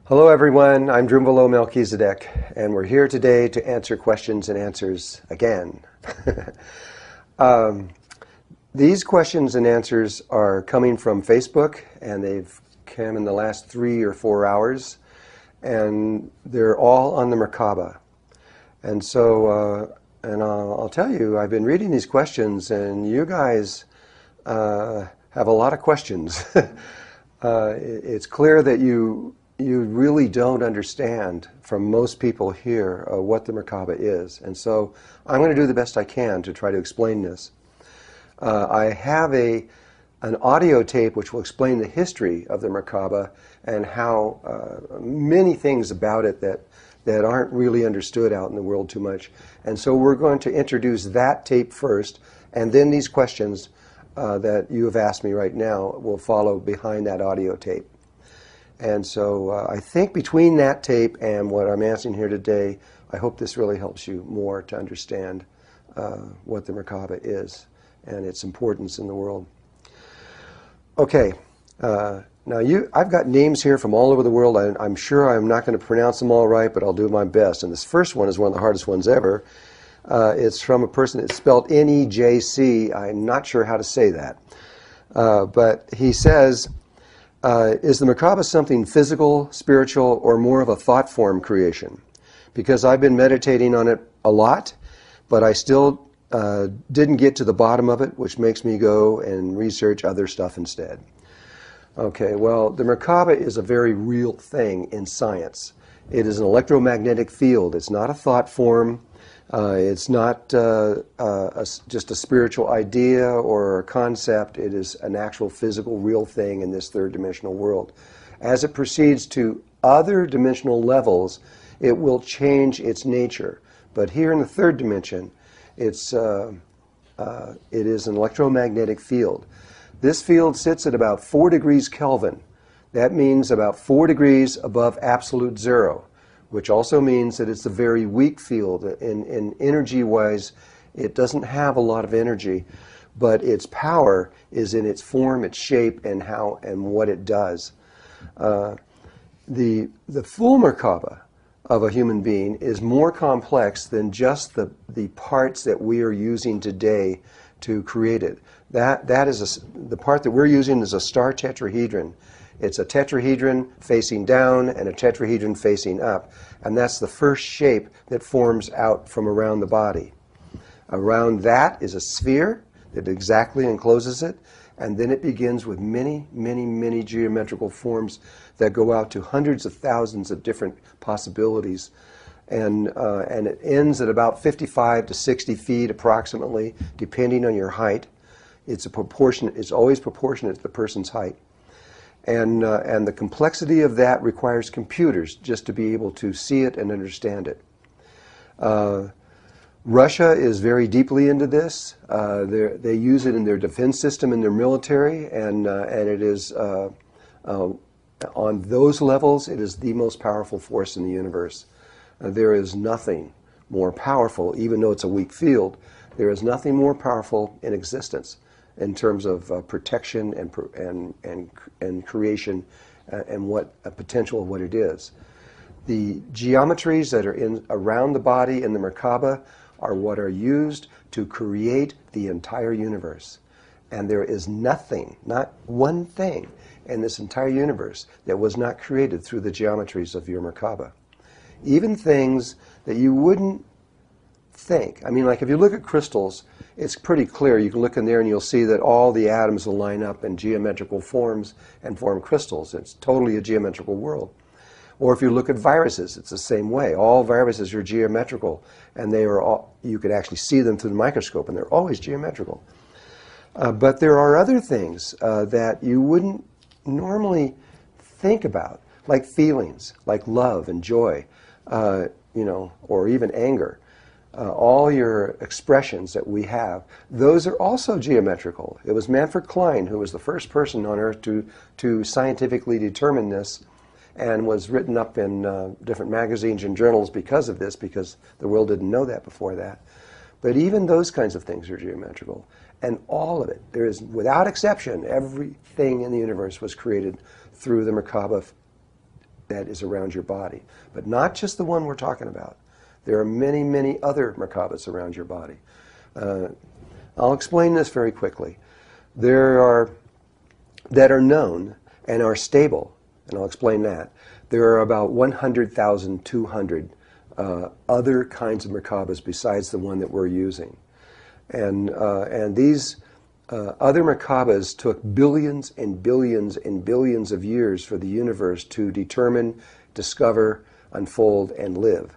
Hello everyone, I'm Drunvalo Melchizedek, and we're here today to answer questions and answers again. These questions and answers are coming from Facebook, and they've come in the last 3 or 4 hours, and they're all on the Merkaba. And so, I'll tell you, I've been reading these questions, and you guys have a lot of questions. It's clear that you really don't understand, from most people here, what the Merkaba is. And so I'm going to do the best I can to try to explain this. I have an audio tape which will explain the history of the Merkaba and how many things about it that aren't really understood out in the world too much. And so we're going to introduce that tape first, and then these questions that you have asked me right now will follow behind that audio tape. And so I think between that tape and what I'm answering here today, I hope this really helps you more to understand what the Merkaba is and its importance in the world. Okay, now I've got names here from all over the world. I'm sure I'm not going to pronounce them all right, but I'll do my best. And this first one is one of the hardest ones ever. It's from a person that's spelled Nejc. I'm not sure how to say that. But he says, is the Merkaba something physical, spiritual, or more of a thought form creation? Because I've been meditating on it a lot, but I still didn't get to the bottom of it, which makes me go and research other stuff instead. Okay, well, the Merkaba is a very real thing in science. It is an electromagnetic field. It's not a thought form. It's not just a spiritual idea or a concept. It is an actual physical, real thing in this third-dimensional world. As it proceeds to other dimensional levels, it will change its nature. But here in the third dimension, it is an electromagnetic field. This field sits at about 4 degrees Kelvin. That means about 4 degrees above absolute zero, which also means that it's a very weak field. In energy-wise, it doesn't have a lot of energy, but its power is in its form, its shape, and how and what it does. The full Merkaba of a human being is more complex than just the parts that we are using today to create it. The part that we're using is a star tetrahedron. It's a tetrahedron facing down and a tetrahedron facing up. And that's the first shape that forms out from around the body. Around that is a sphere that exactly encloses it. And then it begins with many, many, many geometrical forms that go out to hundreds of thousands of different possibilities. And it ends at about 55 to 60 feet approximately, depending on your height. It's always proportionate to the person's height. And the complexity of that requires computers just to be able to see it and understand it. Russia is very deeply into this. They use it in their defense system, in their military, and it is, on those levels, it is the most powerful force in the universe. There is nothing more powerful, even though it's a weak field, there is nothing more powerful in existence in terms of protection and creation and what a potential of what it is. The geometries that are around the body in the Merkaba are what are used to create the entire universe. And there is nothing, not one thing, in this entire universe that was not created through the geometries of your Merkaba. Even things that you wouldn't think. I mean, like if you look at crystals, it's pretty clear. You can look in there and you'll see that all the atoms will line up in geometrical forms and form crystals. It's totally a geometrical world. Or if you look at viruses, it's the same way. All viruses are geometrical, and they are all, you can actually see them through the microscope, and they're always geometrical. But there are other things that you wouldn't normally think about, like feelings, like love and joy, or even anger. All your expressions that we have, those are also geometrical. It was Manfred Klein who was the first person on Earth to scientifically determine this, and was written up in different magazines and journals because of this, because the world didn't know that before that. But even those kinds of things are geometrical. And all of it, there is, without exception, everything in the universe was created through the Merkaba that is around your body. But not just the one we're talking about. There are many, many other Merkabas around your body. I'll explain this very quickly. There are, that are known and are stable, and I'll explain that. There are about 100,200 other kinds of Merkabas besides the one that we're using. And these other Merkabas took billions and billions and billions of years for the universe to determine, discover, unfold, and live.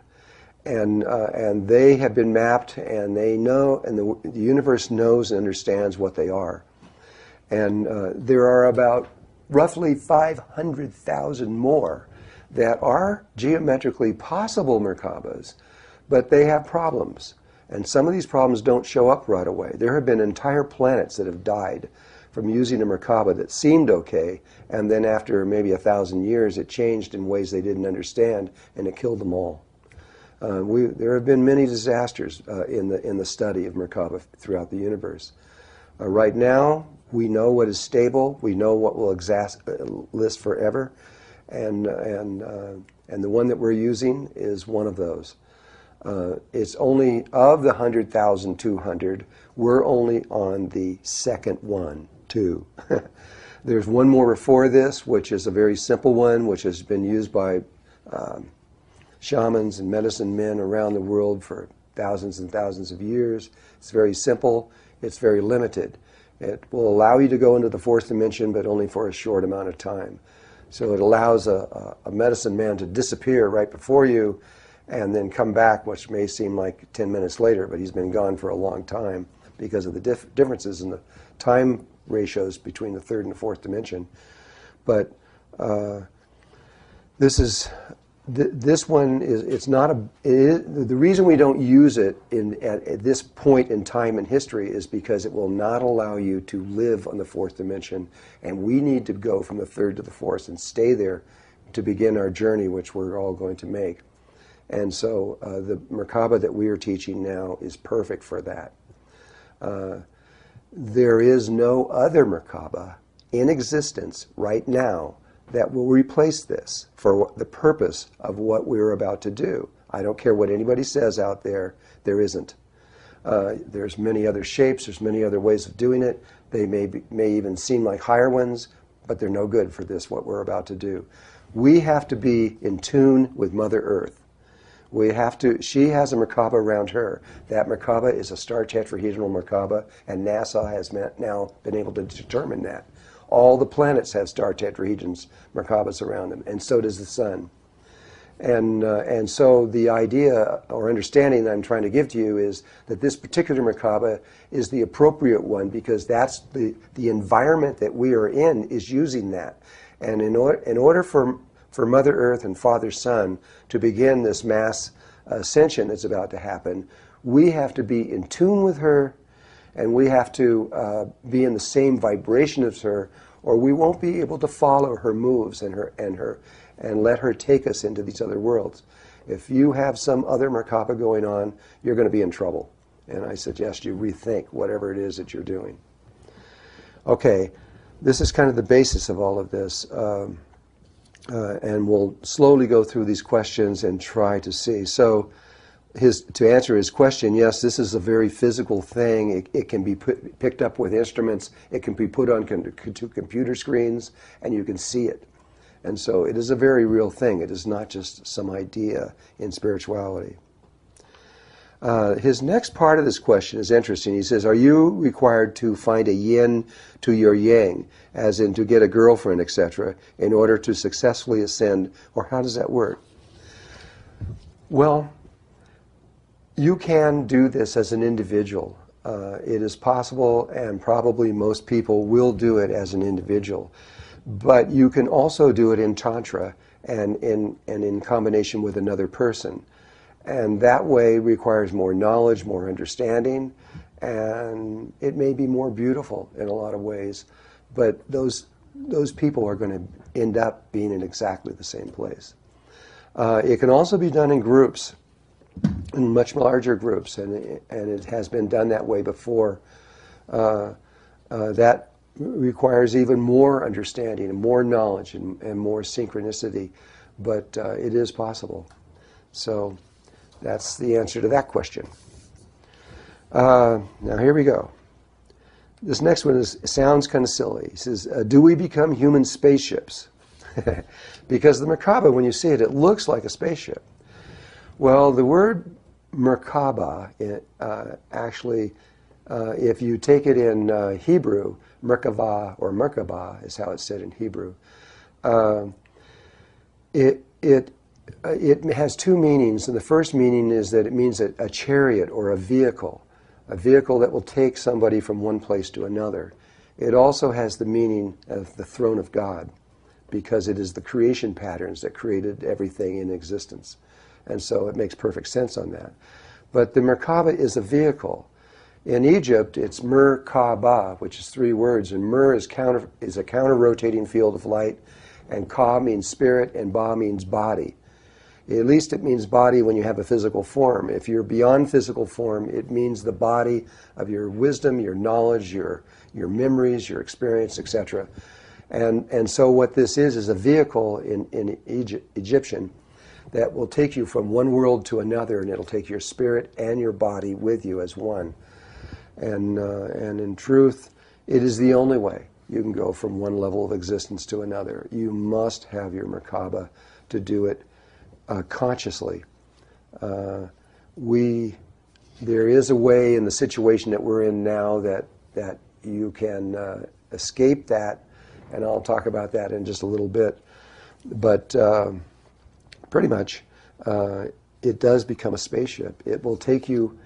And they have been mapped, and they know, and the universe knows and understands what they are. And there are about roughly 500,000 more that are geometrically possible Merkabas, but they have problems. And some of these problems don't show up right away. There have been entire planets that have died from using a Merkaba that seemed okay, and then after maybe 1,000 years it changed in ways they didn't understand, and it killed them all. There have been many disasters in the study of Merkaba throughout the universe. Right now, we know what is stable. We know what will last forever, and the one that we're using is one of those. It's only of the 100,200. We're only on the second one, too. There's one more before this, which is a very simple one, which has been used by shamans and medicine men around the world for thousands and thousands of years. It's very simple. It's very limited. It will allow you to go into the fourth dimension, but only for a short amount of time. So it allows a medicine man to disappear right before you and then come back, which may seem like 10 minutes later, but he's been gone for a long time because of the differences in the time ratios between the third and the fourth dimension. But this one is, it's not the reason we don't use it at this point in time in history is because it will not allow you to live on the fourth dimension, and we need to go from the third to the fourth and stay there to begin our journey, which we're all going to make. And so the Merkaba that we are teaching now is perfect for that. There is no other Merkaba in existence right now that will replace this for the purpose of what we're about to do. I don't care what anybody says out there, there isn't. There's many other shapes, there's many other ways of doing it. They may even seem like higher ones, but they're no good for this, what we're about to do. We have to be in tune with Mother Earth. She has a Merkaba around her. That Merkaba is a star tetrahedral Merkaba, and NASA has now been able to determine that. All the planets have star tetrahedrons, Merkabas around them, and so does the sun. And so the idea or understanding that I'm trying to give to you is that this particular Merkaba is the appropriate one because that's the environment that we are in is using that. And in order for Mother Earth and Father Sun to begin this mass ascension that's about to happen, we have to be in tune with her, and we have to be in the same vibration as her, or we won't be able to follow her moves and let her take us into these other worlds. If you have some other Merkaba going on, you're going to be in trouble. And I suggest you rethink whatever it is that you're doing. Okay, this is kind of the basis of all of this. And we'll slowly go through these questions and try to see. So to answer his question, yes, this is a very physical thing. It can be picked up with instruments. It can be put on to computer screens, and you can see it. And so it is a very real thing. It is not just some idea in spirituality. His next part of this question is interesting. He says, are you required to find a yin to your yang, as in to get a girlfriend, etc., in order to successfully ascend, or how does that work? Well, you can do this as an individual. It is possible, and probably most people will do it as an individual. But you can also do it in Tantra and in combination with another person. And that way requires more knowledge, more understanding, and it may be more beautiful in a lot of ways. But those people are going to end up being in exactly the same place. It can also be done in groups, in much larger groups, and it has been done that way before. That requires even more understanding and more knowledge and more synchronicity. but it is possible. So that's the answer to that question. Now here we go. This next one sounds kind of silly. He says, do we become human spaceships? Because the Merkaba, when you see it, it looks like a spaceship. Well, the word Merkaba, actually, if you take it in Hebrew, Merkava or Merkaba is how it's said in Hebrew. It has two meanings, and the first meaning is that it means a chariot or a vehicle that will take somebody from one place to another. It also has the meaning of the throne of God, because it is the creation patterns that created everything in existence. And so it makes perfect sense on that. But the Merkaba is a vehicle. In Egypt, it's Merkaba, which is three words, and Mer is a counter-rotating field of light, and Ka means spirit, and Ba means body. At least it means body when you have a physical form. If you're beyond physical form, it means the body of your wisdom, your knowledge, your memories, your experience, etc. And so what this is a vehicle in Egyptian that will take you from one world to another, and it'll take your spirit and your body with you as one. And in truth, it is the only way you can go from one level of existence to another. You must have your Merkaba to do it consciously. There is a way in the situation that we're in now that you can escape that, and I'll talk about that in just a little bit. But pretty much, it does become a spaceship. It will take you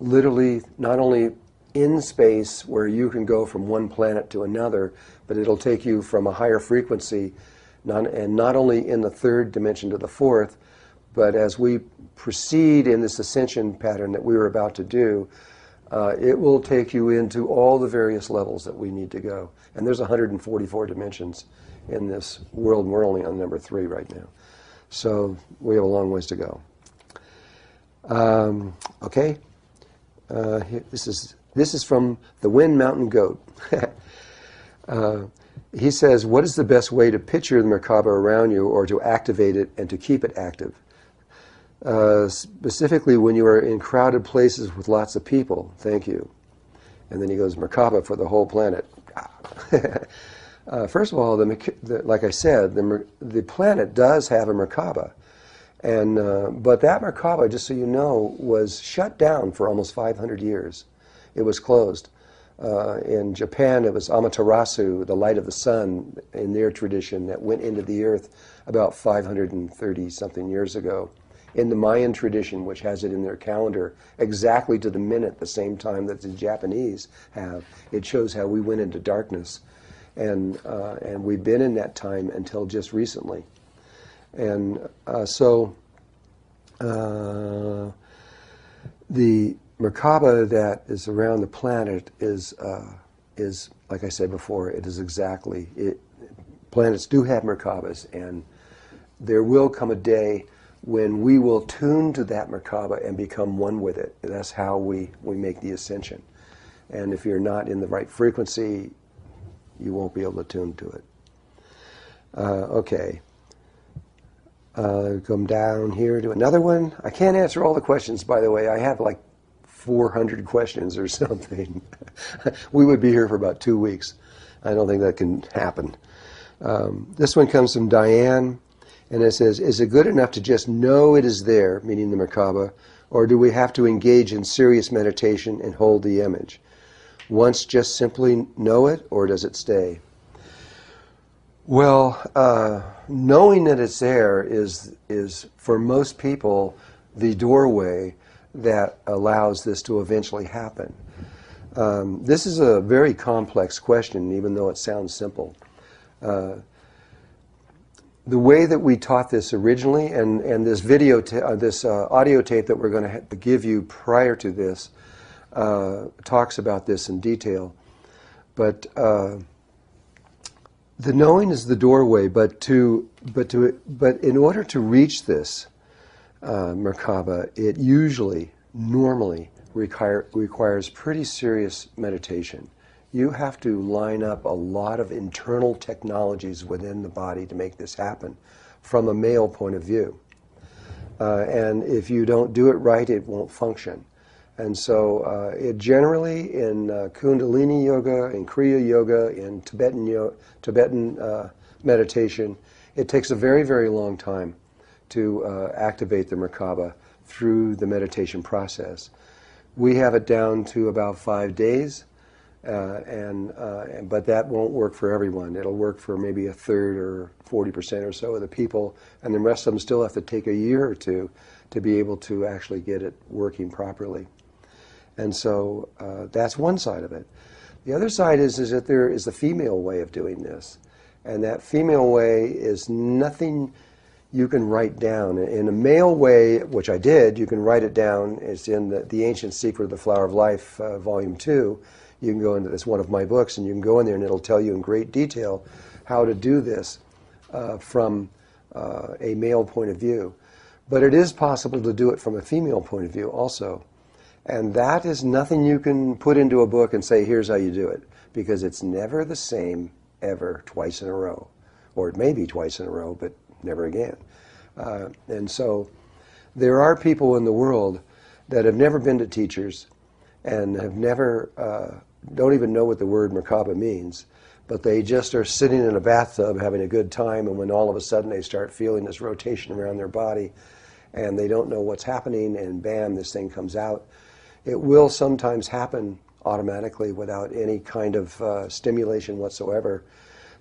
literally not only in space where you can go from one planet to another, but it'll take you from a higher frequency, and not only in the third dimension to the fourth, but as we proceed in this ascension pattern that we were about to do, it will take you into all the various levels that we need to go. And there's 144 dimensions in this world, and we're only on number 3 right now. So we have a long ways to go. Okay. This is from the Wind Mountain Goat. He says, what is the best way to picture the Merkaba around you, or to activate it and to keep it active? Specifically when you are in crowded places with lots of people. Thank you. And then he goes, Merkaba for the whole planet. First of all, like I said, the planet does have a Merkaba. But that Merkaba, just so you know, was shut down for almost 500 years. It was closed. In Japan, it was Amaterasu, the light of the sun, in their tradition, that went into the earth about 530-something years ago. In the Mayan tradition, which has it in their calendar exactly to the minute, the same time that the Japanese have, it shows how we went into darkness. And we've been in that time until just recently. And so the Merkaba that is around the planet is, like I said before, it is exactly, planets do have Merkabas, and there will come a day when we will tune to that Merkaba and become one with it. That's how we make the ascension. And if you're not in the right frequency, you won't be able to tune to it. Okay. Come down here to another one. I can't answer all the questions, by the way. I have like 400 questions or something. We would be here for about 2 weeks. I don't think that can happen. This one comes from Diane, and it says, is it good enough to just know it is there, meaning the Merkaba, or do we have to engage in serious meditation and hold the image? Once just simply know it, or does it stay? Well, knowing that it's there is for most people the doorway that allows this to eventually happen. This is a very complex question, even though it sounds simple. The way that we taught this originally, and this video, this audio tape that we're going to give you prior to this, talks about this in detail. But the knowing is the doorway, but in order to reach this Merkaba, it normally requires pretty serious meditation. You have to line up a lot of internal technologies within the body to make this happen. from a male point of view. And if you don't do it right, it won't function. And so it generally, in Kundalini Yoga, in Kriya Yoga, in Tibetan meditation, it takes a very, very long time to activate the Merkaba through the meditation process. We have it down to about 5 days, but that won't work for everyone. It'll work for maybe a third or 40% or so of the people, and the rest of them still have to take a year or two to be able to actually get it working properly. And so that's one side of it. The other side is that there is the female way of doing this. And that female way is nothing you can write down. In a male way, which I did, you can write it down. It's in the Ancient Secret of the Flower of Life, Volume 2. You can go into this, one of my books, and you can go in there and it'll tell you in great detail how to do this from a male point of view. But it is possible to do it from a female point of view also. And that is nothing you can put into a book and say, here's how you do it. Because it's never the same ever twice in a row. Or it may be twice in a row, but never again. And so there are people in the world that have never been to teachers and have never, don't even know what the word Merkaba means, but they just are sitting in a bathtub having a good time, and when all of a sudden they start feeling this rotation around their body and they don't know what's happening, and bam, this thing comes out. It will sometimes happen automatically without any kind of stimulation whatsoever.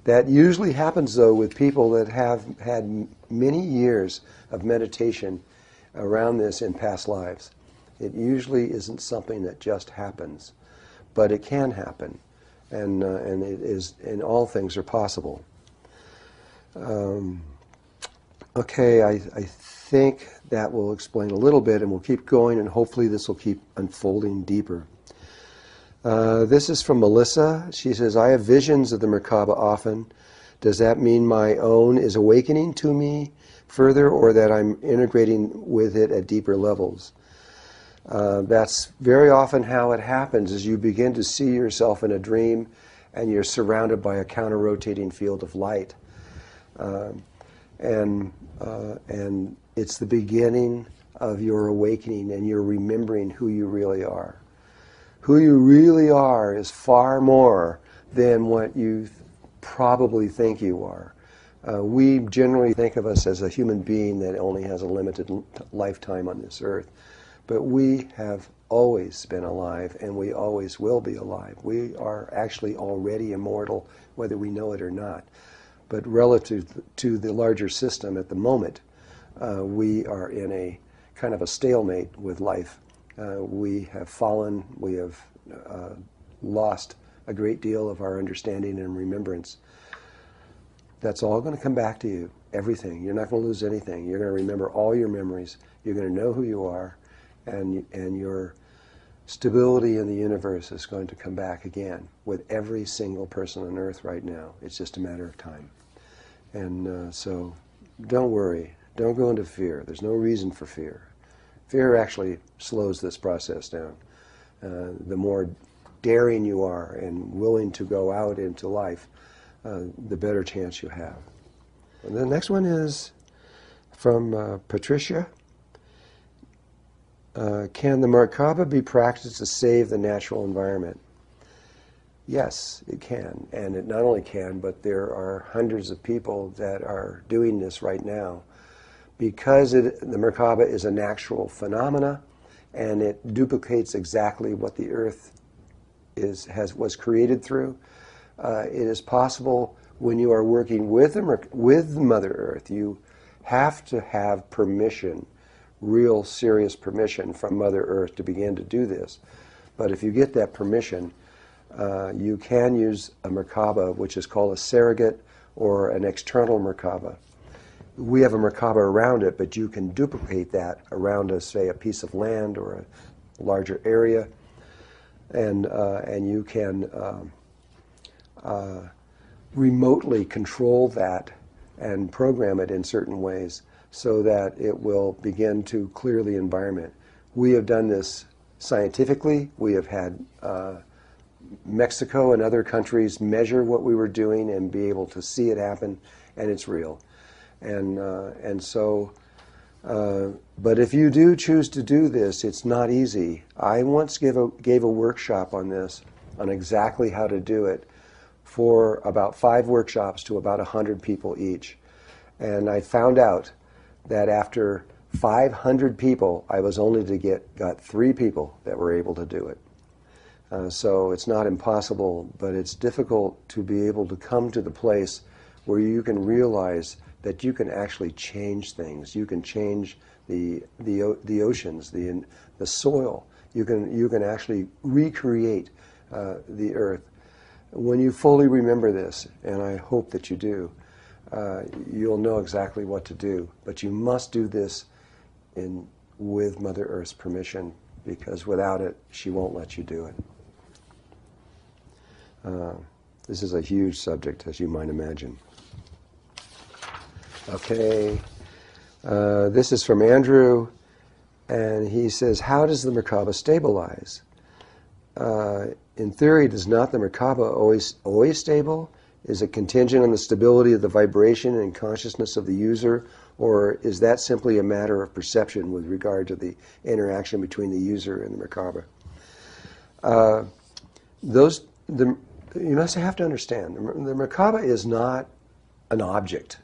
That usually happens, though, with people that have had many years of meditation around this in past lives. It usually isn't something that just happens, but it can happen, and it is, and all things are possible. Okay, I think that will explain a little bit, and we'll keep going, and hopefully this will keep unfolding deeper. This is from Melissa. She says, I have visions of the Merkaba often. Does that mean my own is awakening to me further, or that I'm integrating with it at deeper levels? That's very often how it happens, is you begin to see yourself in a dream and you're surrounded by a counter-rotating field of light. And it's the beginning of your awakening, and you're remembering who you really are. Who you really are is far more than what you probably think you are. We generally think of us as a human being that only has a limited lifetime on this earth. But we have always been alive, and we always will be alive. We are actually already immortal, whether we know it or not. But relative to the larger system at the moment, we are in a kind of a stalemate with life. We have fallen, we have lost a great deal of our understanding and remembrance. That's all going to come back to you, everything. You're not going to lose anything. You're going to remember all your memories. You're going to know who you are, and your stability in the universe is going to come back again with every single person on earth right now. It's just a matter of time. And so don't worry. Don't go into fear. There's no reason for fear. Fear actually slows this process down. The more daring you are and willing to go out into life, the better chance you have. And the next one is from Patricia. Can the Merkaba be practiced to save the natural environment? Yes, it can. And it not only can, but there are hundreds of people that are doing this right now. Because the Merkaba is a natural phenomena, and it duplicates exactly what the Earth was created through, it is possible when you are working with Mother Earth, you have to have permission, real serious permission from Mother Earth to begin to do this. But if you get that permission, you can use a Merkaba, which is called a surrogate or an external Merkaba. We have a Merkaba around it, but you can duplicate that around, say, a piece of land or a larger area, and you can remotely control that and program it in certain ways so that it will begin to clear the environment. We have done this scientifically. We have had Mexico and other countries measure what we were doing and be able to see it happen, and it's real. And so, but if you do choose to do this, it's not easy. I once gave a workshop on this, on exactly how to do it, for about 5 workshops to about 100 people each. And I found out that after 500 people, I was only got 3 people that were able to do it. So it's not impossible, but it's difficult to be able to come to the place where you can realize that you can actually change things. You can change the oceans, the soil. You can actually recreate the earth. When you fully remember this, and I hope that you do, you'll know exactly what to do. But you must do this with Mother Earth's permission, because without it, she won't let you do it. This is a huge subject, as you might imagine. Okay, this is from Andrew, and he says, how does the Merkaba stabilize? In theory, does not the Merkaba always stable? Is it contingent on the stability of the vibration and consciousness of the user, or is that simply a matter of perception with regard to the interaction between the user and the Merkaba? You must have to understand, the Merkaba is not an object.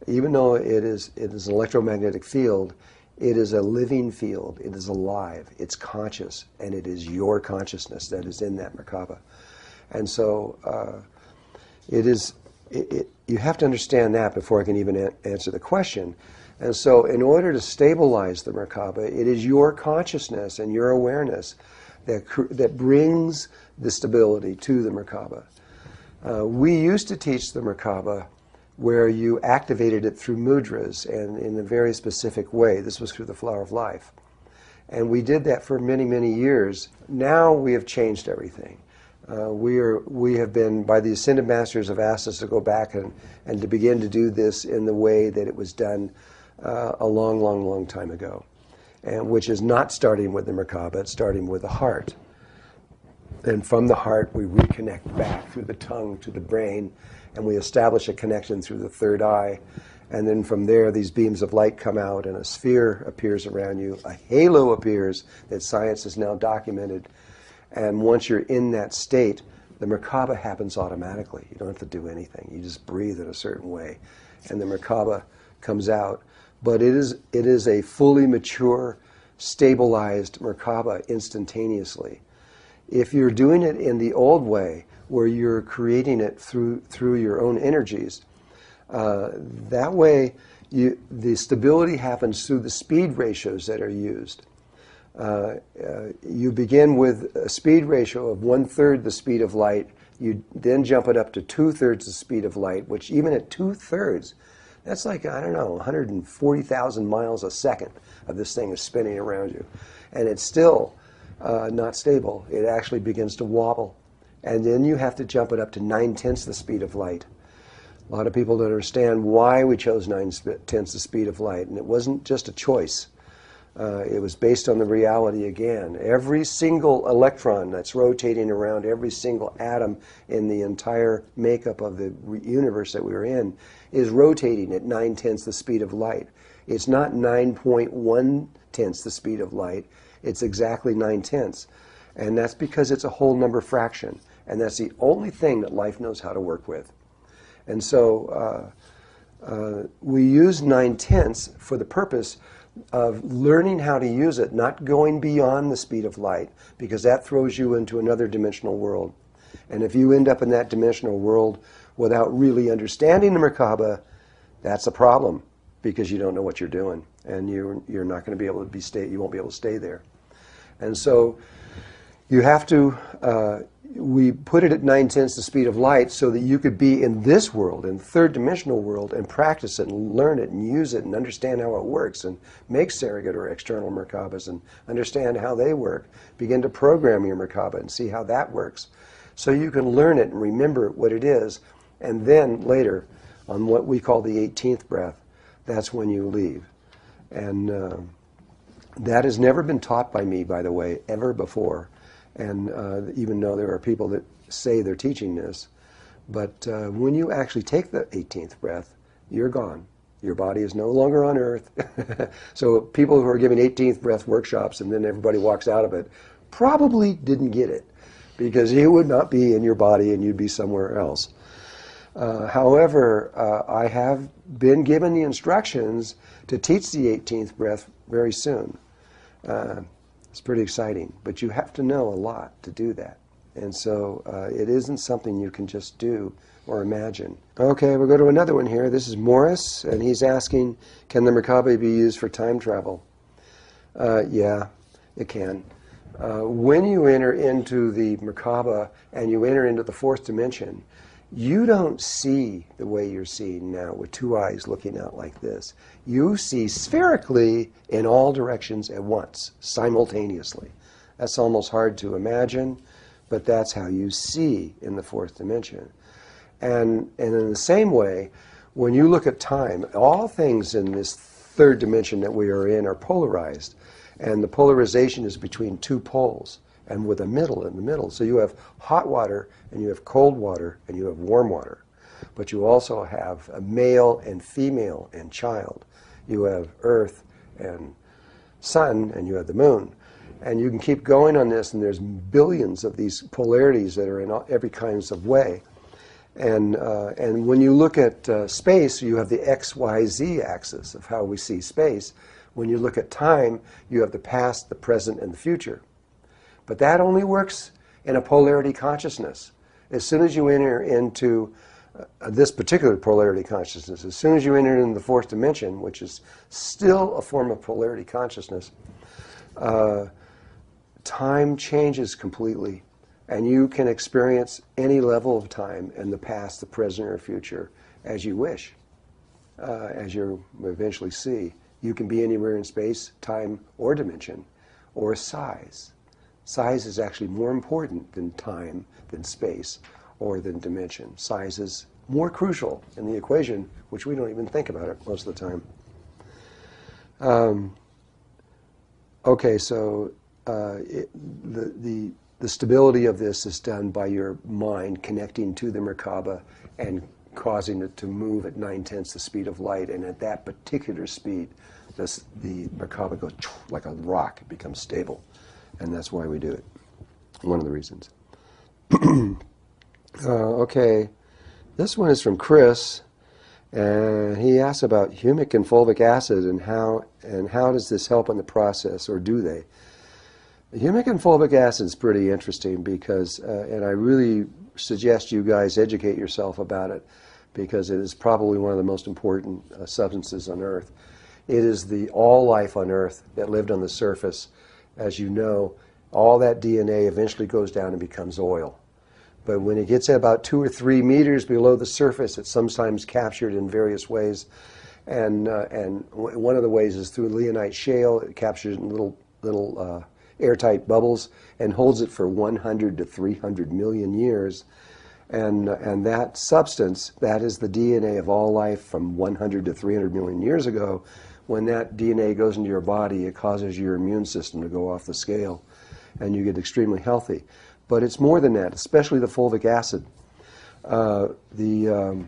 Even though it is an electromagnetic field, it is a living field. It is alive. It's conscious, and it is your consciousness that is in that Merkaba. And so you have to understand that before I can even answer the question. And so in order to stabilize the Merkaba, it is your consciousness and your awareness that brings the stability to the Merkaba. We used to teach the Merkaba where you activated it through mudras and in a very specific way. This was through the Flower of Life. And we did that for many, many years. Now we have changed everything. We have been, by the Ascended Masters, have asked us to go back and to begin to do this in the way that it was done a long, long, long time ago. And which is not starting with the Merkaba, it's starting with the heart. And from the heart, we reconnect back through the tongue to the brain, and we establish a connection through the third eye. And then from there, these beams of light come out, and a sphere appears around you. A halo appears that science has now documented. And once you're in that state, the Merkaba happens automatically. You don't have to do anything. You just breathe in a certain way, and the Merkaba comes out. But it is a fully mature, stabilized Merkaba instantaneously. If you're doing it in the old way, where you're creating it through your own energies, that way the stability happens through the speed ratios that are used. You begin with a speed ratio of 1/3 the speed of light. You then jump it up to 2/3 the speed of light, which even at 2/3, that's like, I don't know, 140,000 miles a second of this thing is spinning around you. And it's still not stable. It actually begins to wobble. And then you have to jump it up to 9/10 the speed of light. A lot of people don't understand why we chose 9/10 the speed of light. And it wasn't just a choice. It was based on the reality again. Every single electron that's rotating around every single atom in the entire makeup of the universe that we're in is rotating at 9/10 the speed of light. It's not 9.1/10 the speed of light. It's exactly 9/10. And that's because it's a whole number fraction. And that's the only thing that life knows how to work with. And so we use 9/10 for the purpose of learning how to use it, not going beyond the speed of light, because that throws you into another dimensional world. And if you end up in that dimensional world without really understanding the Merkaba, that's a problem, because you don't know what you're doing, and you're not going to be able to you won't be able to stay there. And so you have to, we put it at 9/10 the speed of light so that you could be in this world, in the third dimensional world, and practice it and learn it and use it and understand how it works and make surrogate or external Merkabas and understand how they work. Begin to program your Merkaba and see how that works. So you can learn it and remember what it is, and then later, on what we call the 18th breath, that's when you leave. And that has never been taught by me, by the way, ever before. And even though there are people that say they're teaching this, but when you actually take the 18th breath, you're gone. Your body is no longer on Earth. So people who are giving 18th breath workshops and then everybody walks out of it probably didn't get it, because you would not be in your body and you'd be somewhere else. However, I have been given the instructions to teach the 18th breath very soon. It's pretty exciting, but you have to know a lot to do that. And so it isn't something you can just do or imagine. Okay, we'll go to another one here. This is Morris, and he's asking, can the Merkaba be used for time travel? Yeah, it can. When you enter into the Merkaba and you enter into the fourth dimension, you don't see the way you're seeing now with two eyes looking out like this. You see spherically in all directions at once, simultaneously. That's almost hard to imagine, but that's how you see in the fourth dimension. And in the same way, when you look at time, all things in this third dimension that we are in are polarized. And the polarization is between two poles, and with a middle in the middle. So you have hot water, and you have cold water, and you have warm water. But you also have a male and female and child. You have earth and sun, and you have the moon. And you can keep going on this, and there's billions of these polarities that are in every kinds of way. And when you look at space, you have the X, Y, Z axis of how we see space. When you look at time, you have the past, the present, and the future. But that only works in a polarity consciousness. As soon as you enter into this particular polarity consciousness, as soon as you enter into the fourth dimension, which is still a form of polarity consciousness, time changes completely. And you can experience any level of time in the past, the present, or future as you wish, as you eventually see. You can be anywhere in space, time, or dimension, or size. Size is actually more important than time, than space, or than dimension. Size is more crucial in the equation, which we don't even think about it most of the time. Okay, so the stability of this is done by your mind connecting to the Merkaba and causing it to move at 9/10 the speed of light. And at that particular speed, the Merkaba goes like a rock. It becomes stable. And that's why we do it. One of the reasons. Okay, this one is from Chris, and he asks about humic and fulvic acid and how does this help in the process, or do they? Humic and fulvic acid is pretty interesting because, and I really suggest you guys educate yourself about it, because it is probably one of the most important substances on Earth. It is all life on Earth that lived on the surface. As you know, all that DNA eventually goes down and becomes oil. But when it gets about 2 or 3 meters below the surface, it's sometimes captured in various ways. And one of the ways is through Leonite shale. It captures it in little airtight bubbles and holds it for 100 to 300 million years. And that substance, that is the DNA of all life from 100 to 300 million years ago. When that DNA goes into your body, it causes your immune system to go off the scale, and you get extremely healthy. But it's more than that, especially the fulvic acid. The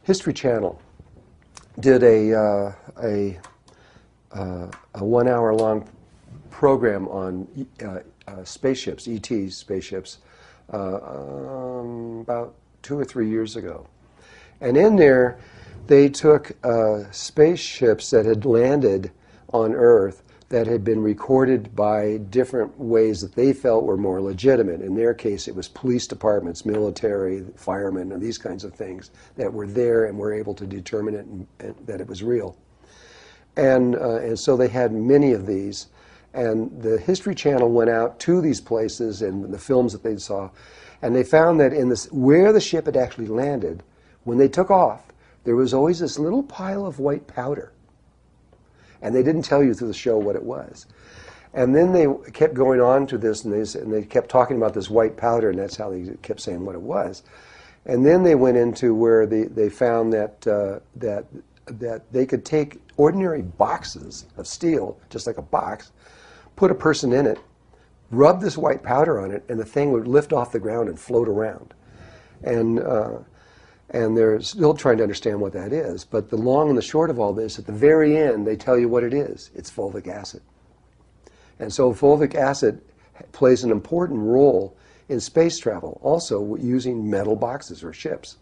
History Channel did a 1 hour long program on spaceships, ET spaceships, about 2 or 3 years ago. And in there, they took spaceships that had landed on Earth that had been recorded by different ways that they felt were more legitimate. In their case, it was police departments, military, firemen, and these kinds of things that were there and were able to determine it and that it was real. And so they had many of these. And the History Channel went out to these places and the films that they saw, and they found that where the ship had actually landed, when they took off, there was always this little pile of white powder. And they didn't tell you through the show what it was. And then they kept going on to this, and they kept talking about this white powder, and that's how they kept saying what it was. And then they went into where they found that they could take ordinary boxes of steel, just like a box, put a person in it, rub this white powder on it, and the thing would lift off the ground and float around. And And they're still trying to understand what that is. But the long and the short of all this, at the very end, they tell you what it is. It's fulvic acid. And so fulvic acid plays an important role in space travel, also using metal boxes or ships.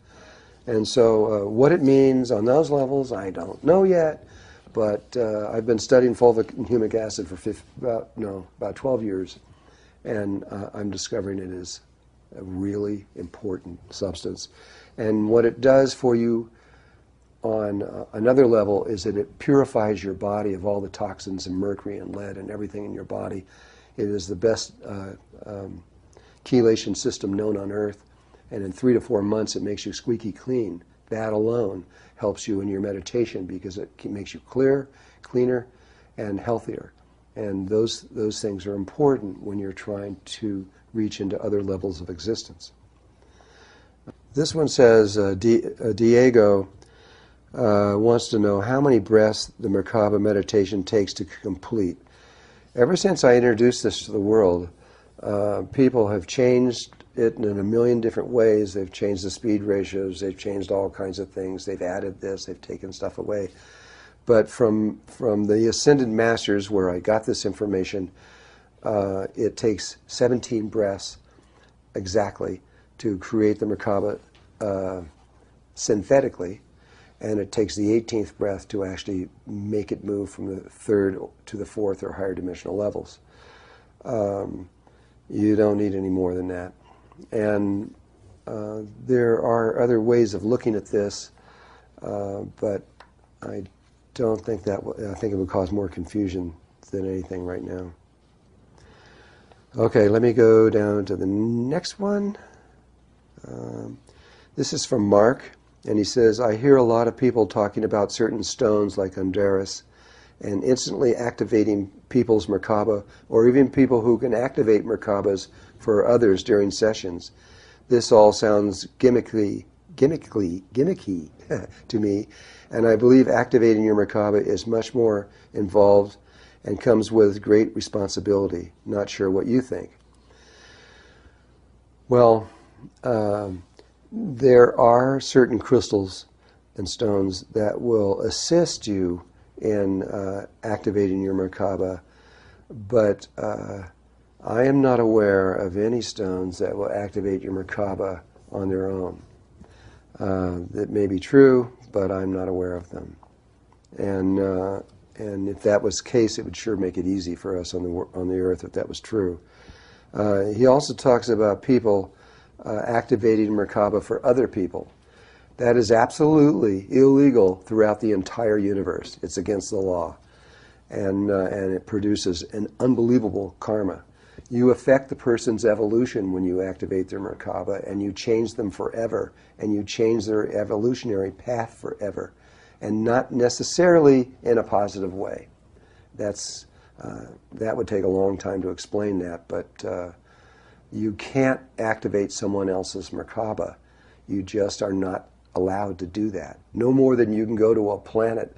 And so what it means on those levels, I don't know yet. But I've been studying fulvic and humic acid for about 12 years. And I'm discovering it is a really important substance. And what it does for you on another level is that it purifies your body of all the toxins and mercury and lead and everything in your body. It is the best chelation system known on Earth. And in 3 to 4 months, it makes you squeaky clean. That alone helps you in your meditation because it makes you cleaner, and healthier. And those things are important when you're trying to reach into other levels of existence. This one says, Diego wants to know how many breaths the Merkaba meditation takes to complete. Ever since I introduced this to the world, people have changed it in a million different ways. They've changed the speed ratios, they've changed all kinds of things, they've added this, they've taken stuff away. But from the Ascended Masters, where I got this information, it takes 17 breaths exactly to create the Merkaba synthetically, and it takes the 18th breath to actually make it move from the 3rd to the 4th or higher dimensional levels. You don't need any more than that. And there are other ways of looking at this, but I don't think that I think it would cause more confusion than anything right now. Okay, let me go down to the next one. This is from Mark, and he says, I hear a lot of people talking about certain stones like Undaris and instantly activating people's Merkaba, or even people who can activate Merkabas for others during sessions. This all sounds gimmicky to me, and I believe activating your Merkaba is much more involved and comes with great responsibility. Not sure what you think. Well, there are certain crystals and stones that will assist you in activating your Merkaba, but I am not aware of any stones that will activate your Merkaba on their own. That may be true, but I'm not aware of them. And if that was the case, it would sure make it easy for us on the earth if that was true. He also talks about people activating Merkaba for other people. That is absolutely illegal throughout the entire universe. It's against the law. And it produces an unbelievable karma. You affect the person's evolution when you activate their Merkaba, and you change them forever, and you change their evolutionary path forever, and not necessarily in a positive way. That would take a long time to explain that, but you can't activate someone else's Merkaba. You just are not allowed to do that. No more than you can go to a planet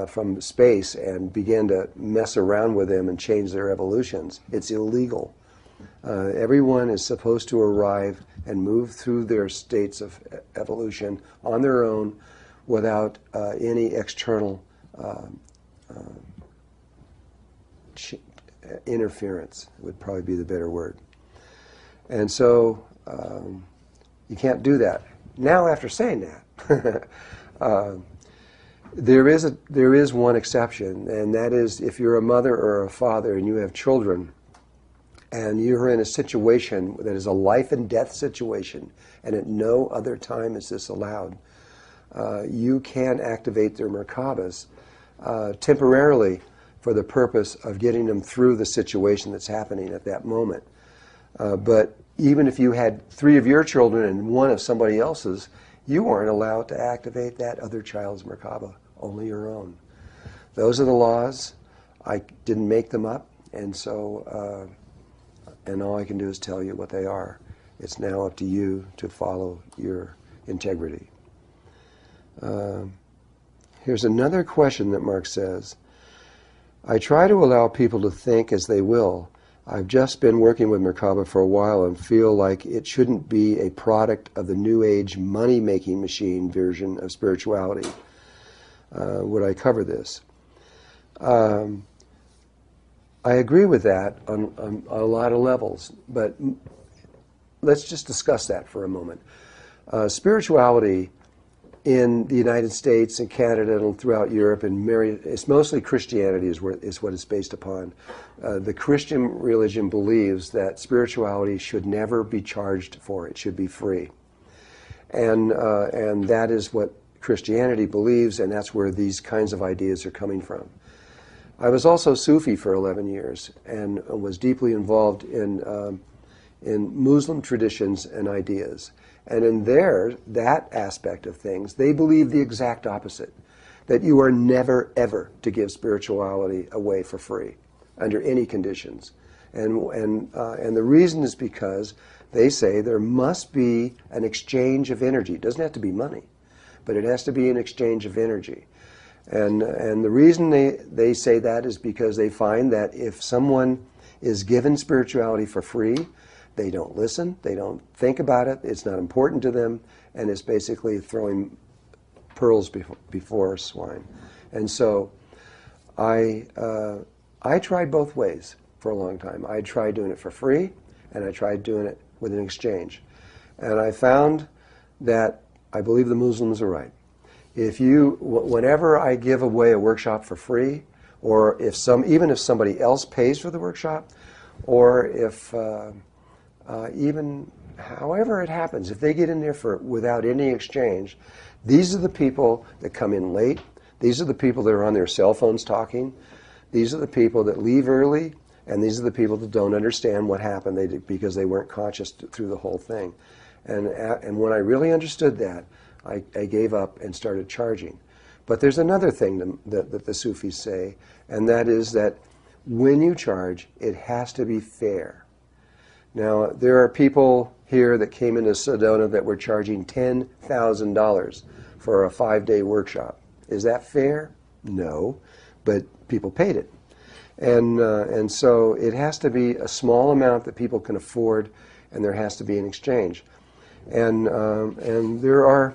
from space and begin to mess around with them and change their evolutions. It's illegal. Everyone is supposed to arrive and move through their states of evolution on their own without any external interference, would probably be the better word. And so you can't do that. Now, after saying that, there is one exception, and that is if you're a mother or a father and you have children, and you're in a situation that is a life and death situation, and at no other time is this allowed, you can activate their Merkabas temporarily for the purpose of getting them through the situation that's happening at that moment. But even if you had 3 of your children and 1 of somebody else's, you aren't allowed to activate that other child's Merkaba, only your own. Those are the laws. I didn't make them up, and so, and all I can do is tell you what they are. It's now up to you to follow your integrity. Here's another question that Mark says. I try to allow people to think as they will. I've just been working with Merkaba for a while and feel like it shouldn't be a product of the New Age money-making machine version of spirituality. Would I cover this? I agree with that on a lot of levels, but let's just discuss that for a moment. Spirituality in the United States and Canada and throughout Europe and it's mostly Christianity is what it's based upon. The Christian religion believes that spirituality should never be charged for; it should be free, and that is what Christianity believes, and that's where these kinds of ideas are coming from. I was also Sufi for 11 years and was deeply involved in Muslim traditions and ideas. And in that aspect of things, they believe the exact opposite, that you are never, ever to give spirituality away for free, under any conditions. And the reason is because they say there must be an exchange of energy. It doesn't have to be money, but it has to be an exchange of energy. And the reason they say that is because they find that if someone is given spirituality for free, they don't listen, they don't think about it, it's not important to them, and it's basically throwing pearls before swine. And so I tried both ways for a long time. I tried doing it for free, and I tried doing it with an exchange. And I found that I believe the Muslims are right. Whenever I give away a workshop for free, or even if somebody else pays for the workshop, or if even however it happens, if they get in there without any exchange, these are the people that come in late. These are the people that are on their cell phones talking. These are the people that leave early, and these are the people that don't understand what happened because they weren't conscious through the whole thing. And when I really understood that, I gave up and started charging. But there's another thing that the Sufis say, and that is that when you charge, it has to be fair. Now, there are people here that came into Sedona that were charging $10,000 for a 5-day workshop. Is that fair? No, but people paid it. And so it has to be a small amount that people can afford, and there has to be an exchange. And there are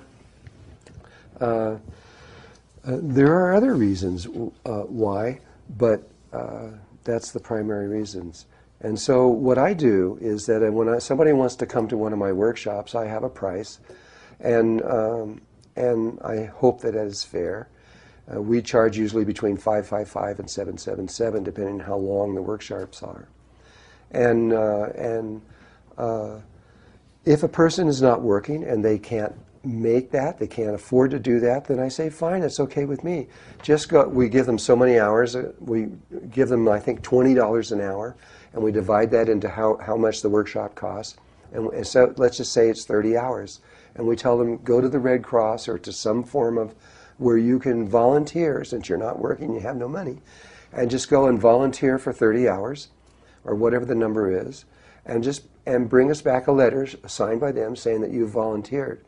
other reasons why, but that's the primary reasons. And so what I do is that when somebody wants to come to one of my workshops, I have a price, and I hope that is fair. We charge usually between $555 and $777, depending on how long the workshops are. And if a person is not working and they can't make that, they can't afford to do that, then I say, fine, it's okay with me. Just go. We give them so many hours. We give them, I think, $20 an hour, and we divide that into how much the workshop costs. And so let's just say it's 30 hours. And we tell them, go to the Red Cross or to some form of where you can volunteer, since you're not working, you have no money, and just go and volunteer for 30 hours, or whatever the number is, and bring us back a letter signed by them saying that you volunteered.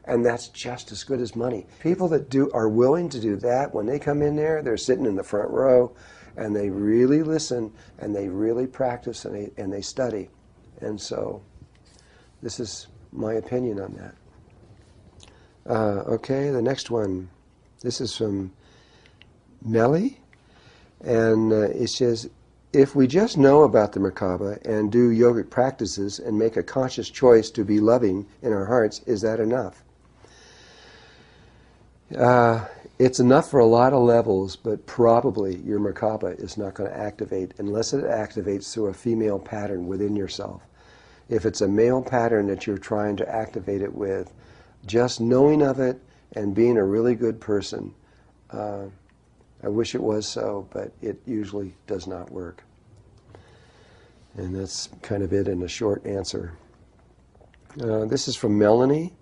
And that's just as good as money. People that are willing to do that, when they come in there, they're sitting in the front row, and they really listen, and they really practice, and they study. And so this is my opinion on that. Okay, the next one. This is from Melly, and it says, if we just know about the Merkaba and do yogic practices and make a conscious choice to be loving in our hearts, is that enough? It's enough for a lot of levels, but probably your Merkaba is not going to activate unless it activates through a female pattern within yourself. If it's a male pattern that you're trying to activate it with, just knowing of it and being a really good person, I wish it was so, but it usually does not work. And that's kind of it in a short answer. This is from Melanie.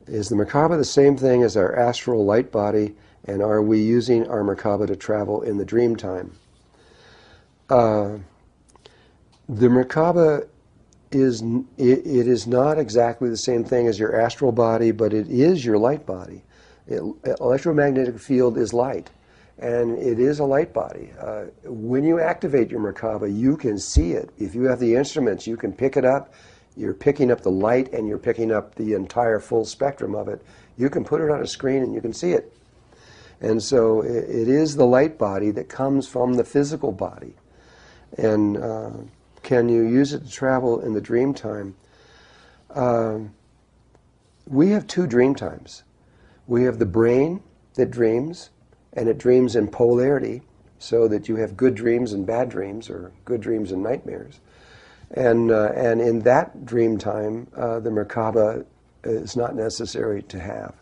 Is the Merkaba the same thing as our astral light body, and are we using our Merkaba to travel in the dream time? The Merkaba it is not exactly the same thing as your astral body, but it is your light body. Electromagnetic field is light, And it is a light body. When you activate your Merkaba, you can see it. If you have the instruments, you can pick it up. You're picking up the light, and you're picking up the entire full spectrum of it. You can put it on a screen, and you can see it. And so it is the light body that comes from the physical body. And can you use it to travel in the dream time? We have two dream times. We have the brain that dreams, and it dreams in polarity, so that you have good dreams and bad dreams, or good dreams and nightmares. And in that dream time, the Merkaba is not necessary to have.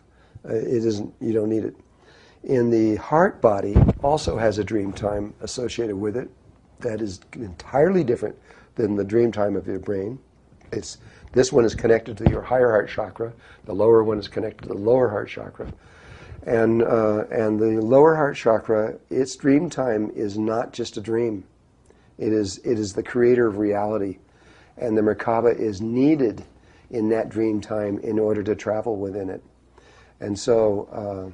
It isn't. You don't need it. In the heart body, also has a dream time associated with it. That is entirely different than the dream time of your brain. This one is connected to your higher heart chakra. The lower one is connected to the lower heart chakra. And the lower heart chakra, its dream time is not just a dream. It is the creator of reality. And the Merkaba is needed in that dream time in order to travel within it. And so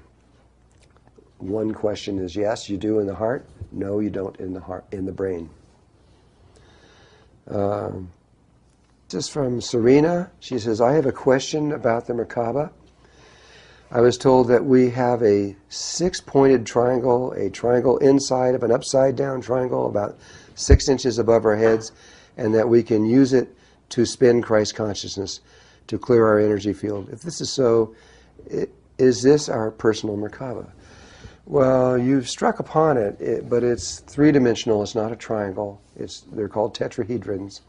one question is, yes, you do in the heart. No, you don't in the heart, in the brain. This is from Serena. She says, I have a question about the Merkaba. I was told that we have a 6-pointed triangle, a triangle inside of an upside-down triangle about 6 inches above our heads, and that we can use it to spin Christ consciousness to clear our energy field. If this is so, is this our personal Merkaba? Well, you've struck upon it, but it's three-dimensional. It's not a triangle. They're called tetrahedrons.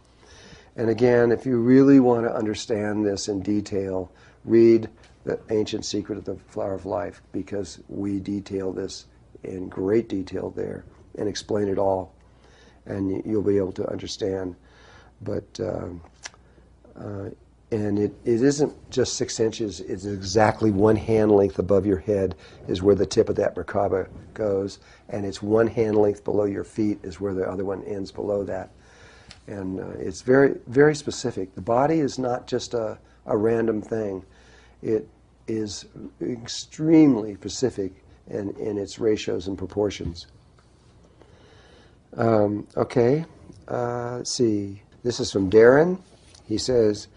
And again, if you really want to understand this in detail, read The Ancient Secret of the Flower of Life, because we detail this in great detail there and explain it all, and you'll be able to understand. But and it isn't just 6 inches. It's exactly 1 hand length above your head is where the tip of that Merkaba goes, and it's 1 hand length below your feet is where the other one ends below that. And it's very, very specific. The body is not just a random thing. It is extremely specific in its ratios and proportions. Okay, let's see. This is from Darren. He says,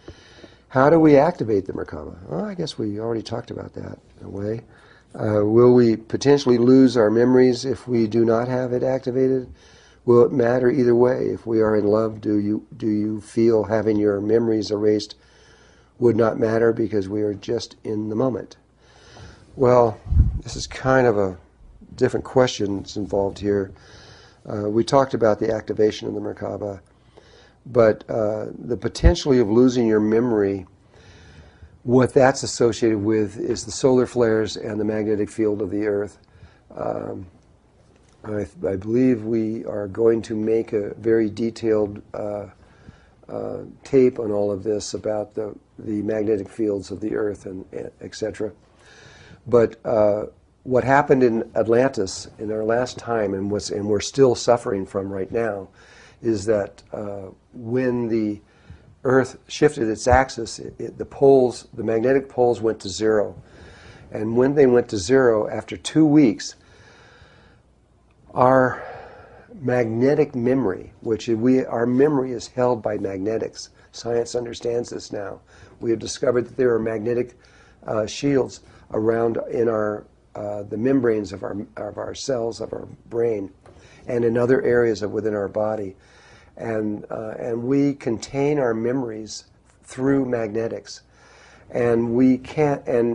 how do we activate the Merkaba? Well, I guess we already talked about that in a way. Will we potentially lose our memories if we do not have it activated? Will it matter either way? If we are in love, do you feel having your memories erased would not matter because we are just in the moment? Well, this is kind of a different question that's involved here. We talked about the activation of the Merkaba, but the potential of losing your memory, what that's associated with is the solar flares and the magnetic field of the Earth. I believe we are going to make a very detailed tape on all of this about the magnetic fields of the Earth and etc. But what happened in Atlantis in our last time, and we're still suffering from right now, is that when the Earth shifted its axis, the magnetic poles went to zero. And when they went to zero, after 2 weeks, our magnetic memory, our memory is held by magnetics. Science understands this now. We have discovered that there are magnetic shields around in the membranes of our cells, of our brain, and in other areas within our body. And we contain our memories through magnetics. And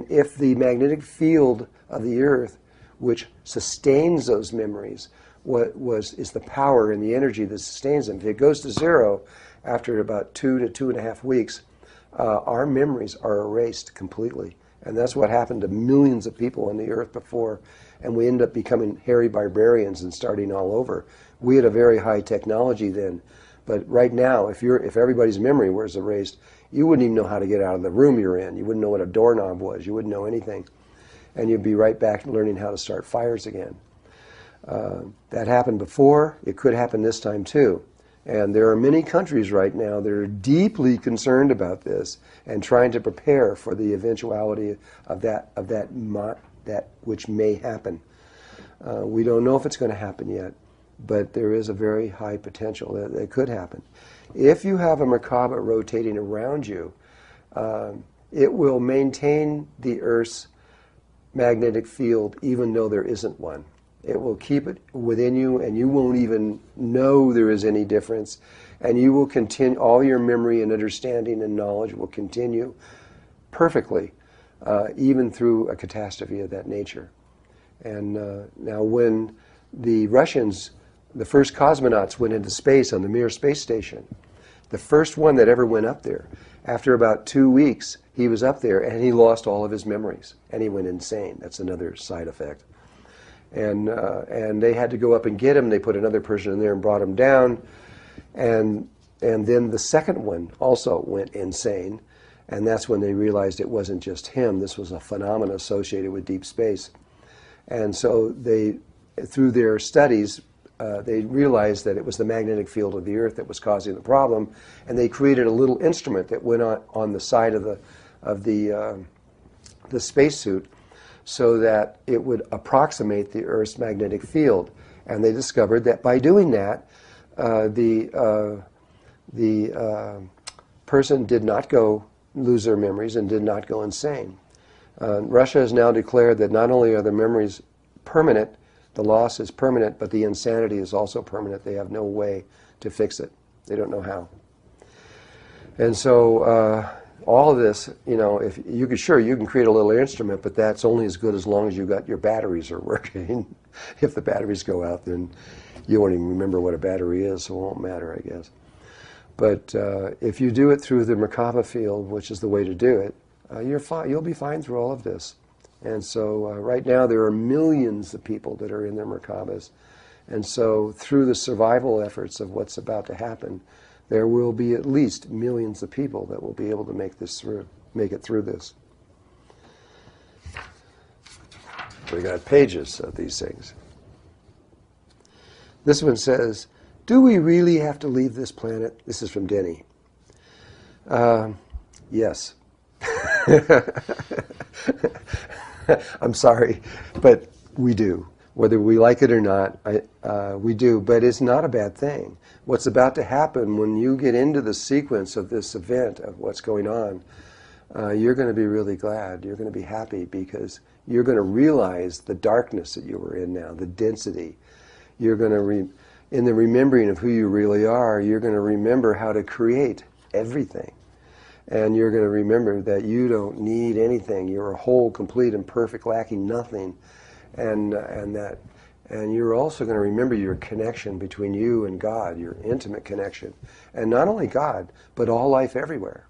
if the magnetic field of the Earth, which sustains those memories, is the power and the energy that sustains them, if it goes to zero after about 2 to 2.5 weeks, our memories are erased completely. And that's what happened to millions of people on the Earth before, and we end up becoming hairy barbarians and starting all over. We had a very high technology then, but right now, if everybody's memory was erased, you wouldn't even know how to get out of the room you're in. You wouldn't know what a doorknob was. You wouldn't know anything. And you'd be right back learning how to start fires again. That happened before. It could happen this time too. And there are many countries right now that are deeply concerned about this and trying to prepare for the eventuality of that which may happen. We don't know if it's going to happen yet, but there is a very high potential that it could happen. If you have a Merkaba rotating around you, it will maintain the Earth's magnetic field even though there isn't one. It will keep it within you, and you won't even know there is any difference. And you will continue, all your memory and understanding and knowledge will continue perfectly, even through a catastrophe of that nature. And now when the Russians, the first cosmonauts went into space on the Mir space station, the first one that ever went up there, after about 2 weeks, he was up there and he lost all of his memories and he went insane. That's another side effect. And they had to go up and get him. They put another person in there and brought him down. And then the second one also went insane. And that's when they realized it wasn't just him. This was a phenomenon associated with deep space. And so they, through their studies, they realized that it was the magnetic field of the Earth that was causing the problem, and they created a little instrument that went on the side of the spacesuit, so that it would approximate the Earth's magnetic field. And they discovered that by doing that, the person did not lose their memories and did not go insane. Russia has now declared that not only are the memories permanent, the loss is permanent, but the insanity is also permanent. They have no way to fix it. They don't know how. And so all of this, you know, if you could, sure, you can create a little instrument, but that's only as good as long as your batteries are working. If the batteries go out, then you won't even remember what a battery is, so it won't matter, I guess. But if you do it through the Merkaba field, which is the way to do it, you'll be fine through all of this. And so right now there are millions of people that are in their Merkabas. And so through the survival efforts of what's about to happen, there will be at least millions of people that will be able to make it through this. We got pages of these things. This one says, do we really have to leave this planet? This is from Denny. Yes. I'm sorry, but we do. Whether we like it or not, we do. But it's not a bad thing. What's about to happen when you get into the sequence of this event, of what's going on, you're going to be really glad. You're going to be happy because you're going to realize the darkness that you were in now, the density. You're going to, in the remembering of who you really are, you're going to remember how to create everything. And you're going to remember that you don't need anything. You're a whole, complete, and perfect, lacking nothing. And you're also going to remember your connection between you and God, your intimate connection. And not only God, but all life everywhere.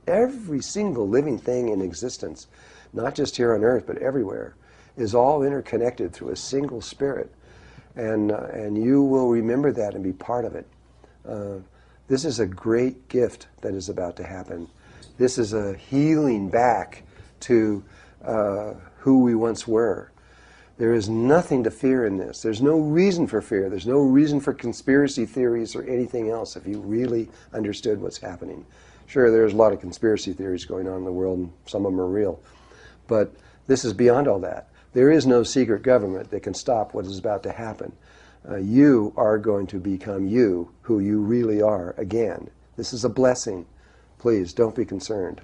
Every single living thing in existence, not just here on Earth, but everywhere, is all interconnected through a single spirit. And you will remember that and be part of it. This is a great gift that is about to happen. This is a healing back to who we once were. There is nothing to fear in this. There's no reason for fear. There's no reason for conspiracy theories or anything else if you really understood what's happening. Sure, there's a lot of conspiracy theories going on in the world, and some of them are real. But this is beyond all that. There is no secret government that can stop what is about to happen. You are going to become you, who you really are, again. This is a blessing. Please, don't be concerned.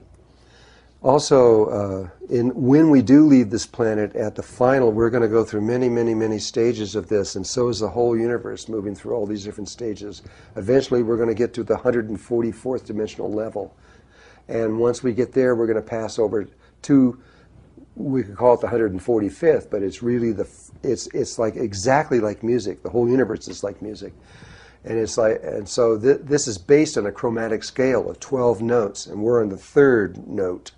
Also, when we do leave this planet at the final, we're going to go through many, many, many stages of this, and so is the whole universe moving through all these different stages. Eventually, we're going to get to the 144th dimensional level. And once we get there, we're going to pass over to, we could call it the 145th, but it's really it's like exactly like music. The whole universe is like music. And so this is based on a chromatic scale of 12 notes, and we're on the third note.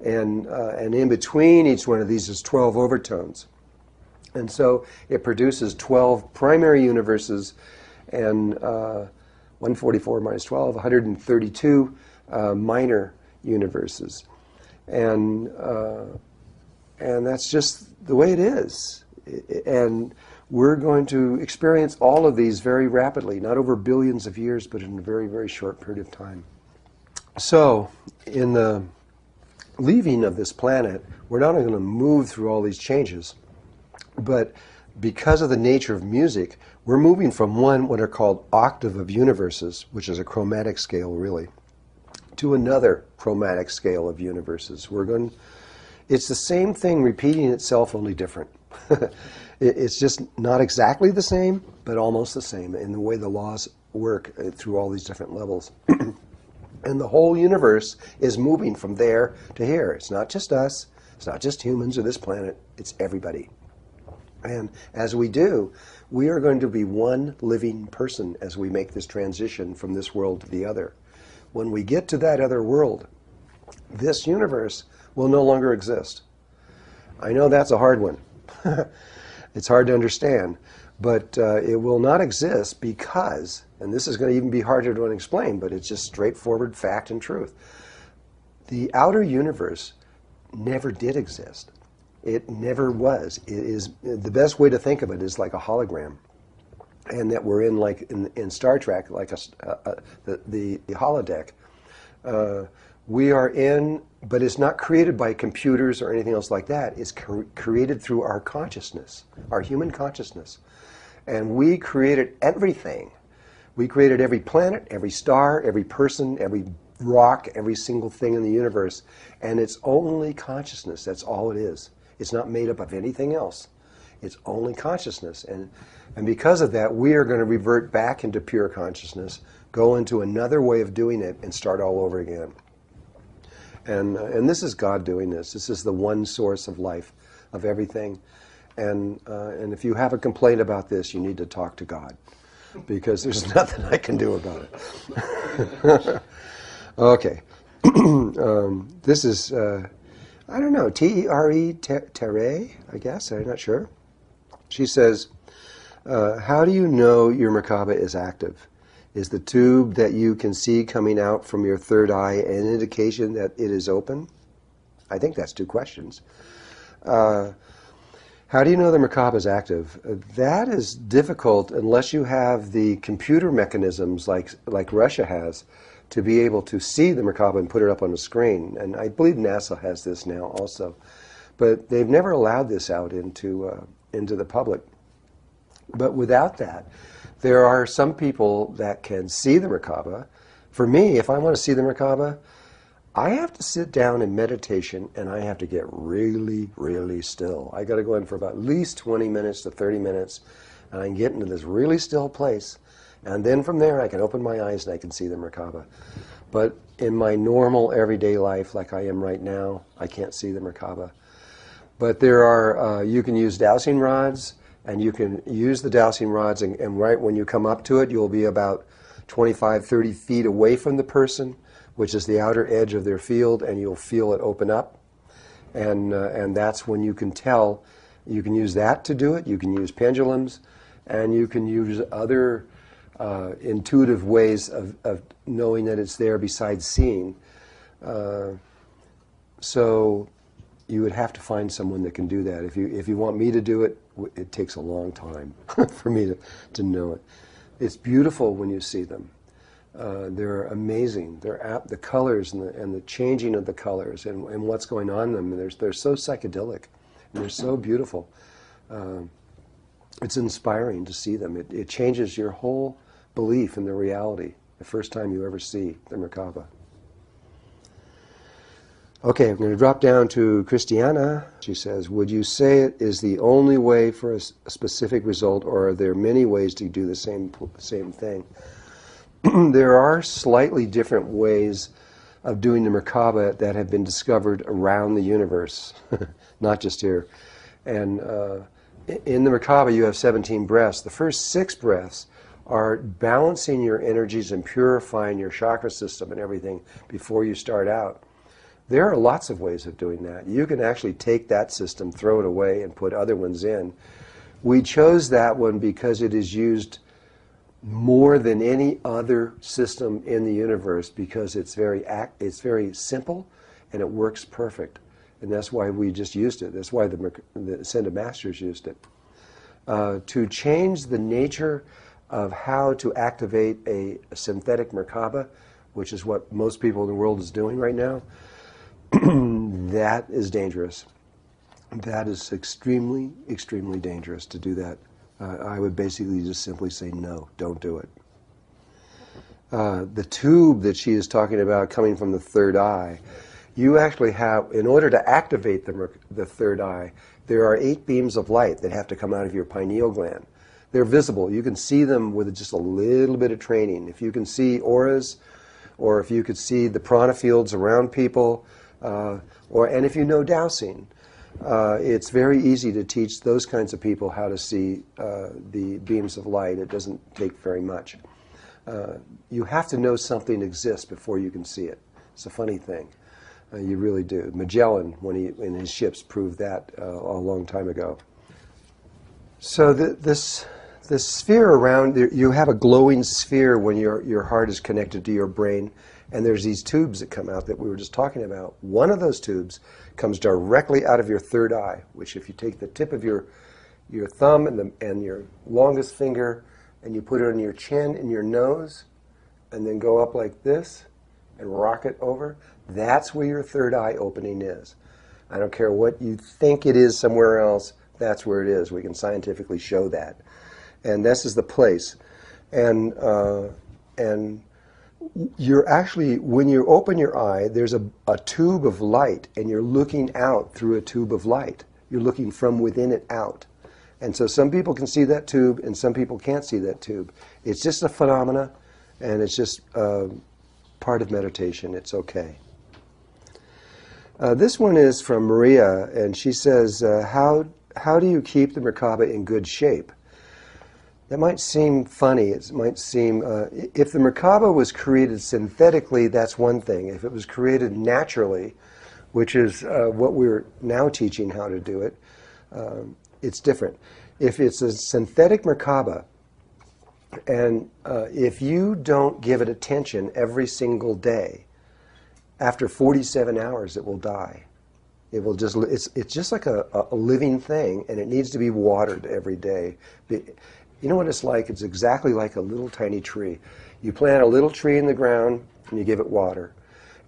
And in between each one of these is 12 overtones. And so it produces 12 primary universes, and 144 minus 12, 132 minor universes. And that's just the way it is. And we're going to experience all of these very rapidly, not over billions of years, but in a very, very short period of time. So, in the leaving of this planet, we're not only going to move through all these changes, but because of the nature of music, we're moving from what are called octave of universes, which is a chromatic scale really, to another chromatic scale of universes. It's the same thing repeating itself, only different. It's just not exactly the same, but almost the same in the way the laws work through all these different levels. And the whole universe is moving from there to here. It's not just us. It's not just humans or this planet. It's everybody. And as we do, we are going to be one living person as we make this transition from this world to the other. When we get to that other world, this universe will no longer exist. I know that's a hard one. It's hard to understand, but it will not exist because, and this is going to even be harder to explain, but it's just straightforward fact and truth. The outer universe never did exist. It never was. It is the best way to think of it is like a hologram, and that we're in like in Star Trek, like the holodeck. We are in, but it's not created by computers or anything else like that. It's created through our consciousness, our human consciousness, and we created everything. We created every planet, every star, every person, every rock, every single thing in the universe, and it's only consciousness. That's all it is. It's not made up of anything else. It's only consciousness. And because of that, we are going to revert back into pure consciousness, go into another way of doing it, and start all over again. And this is God doing this. This is the one source of life, of everything. And if you have a complaint about this, you need to talk to God, because there's nothing I can do about it. Okay. This is... I don't know, T-E-R-E, Tere, I guess, I'm not sure. She says, how do you know your Merkaba is active? Is the tube that you can see coming out from your third eye an indication that it is open? I think that's two questions. How do you know the Merkaba is active? That is difficult unless you have the computer mechanisms like Russia has, to be able to see the Merkaba and put it up on the screen. And I believe NASA has this now also. But they've never allowed this out into the public. But without that, there are some people that can see the Merkaba. For me, if I want to see the Merkaba, I have to sit down in meditation and I have to get really, really still. I got to go in for about at least 20 minutes to 30 minutes, and I can get into this really still place. And then from there, I can open my eyes and I can see the Merkaba. But in my normal everyday life, like I am right now, I can't see the Merkaba. But there are, you can use dowsing rods, and you can use the dowsing rods, and right when you come up to it, you'll be about 25, 30 feet away from the person, which is the outer edge of their field, and you'll feel it open up. And that's when you can tell. You can use that to do it. You can use pendulums, and you can use other intuitive ways of knowing that it's there besides seeing. So you would have to find someone that can do that. If you want me to do it, it takes a long time for me to know it. It's beautiful when you see them. They're amazing. The colors and the changing of the colors and what's going on in them. They're so psychedelic and they're so beautiful. It's inspiring to see them. It changes your whole belief in the reality the first time you ever see the Merkaba. Okay, I'm going to drop down to Christiana. She says, would you say it is the only way for a specific result, or are there many ways to do the same thing? There are slightly different ways of doing the Merkaba that have been discovered around the universe, not just here. And in the Merkaba you have 17 breaths. The first 6 breaths are balancing your energies and purifying your chakra system and everything before you start out. There are lots of ways of doing that. You can actually take that system, throw it away, and put other ones in. We chose that one because it is used more than any other system in the universe, because it's very simple and it works perfect. And that's why we just used it. That's why the Ascended Masters used it. To change the nature of how to activate a synthetic Merkaba, which is what most people in the world is doing right now, that is dangerous. That is extremely, extremely dangerous to do that. I would basically just simply say no, don't do it. The tube that she is talking about coming from the third eye, you actually have, in order to activate the third eye, there are 8 beams of light that have to come out of your pineal gland. They're visible. You can see them with just a little bit of training. If you can see auras, or if you could see the prana fields around people, and if you know dowsing, it's very easy to teach those kinds of people how to see the beams of light. It doesn't take very much. You have to know something exists before you can see it. It's a funny thing. You really do. Magellan, when he in his ships, proved that a long time ago. So this sphere around, you have a glowing sphere when your heart is connected to your brain, and there's these tubes that come out that we were just talking about. One of those tubes comes directly out of your third eye, which if you take the tip of your thumb and your longest finger and you put it on your chin and your nose and then go up like this and rock it over, that's where your third eye opening is. I don't care what you think it is somewhere else, that's where it is. We can scientifically show that. And this is the place. And you're actually, when you open your eye, there's a tube of light, and you're looking out through a tube of light. You're looking from within it out. And so some people can see that tube, and some people can't see that tube. It's just a phenomena, and it's just part of meditation. It's okay. This one is from Maria, and she says, how do you keep the Merkaba in good shape? That might seem funny. It might seem, if the Merkaba was created synthetically, that's one thing. If it was created naturally, which is what we're now teaching how to do it, it's different. If it's a synthetic Merkaba, and if you don't give it attention every single day, after 47 hours it will die. It will just, it's just like a living thing, and it needs to be watered every day. You know what it's like? It's exactly like a little tiny tree. You plant a little tree in the ground, and you give it water.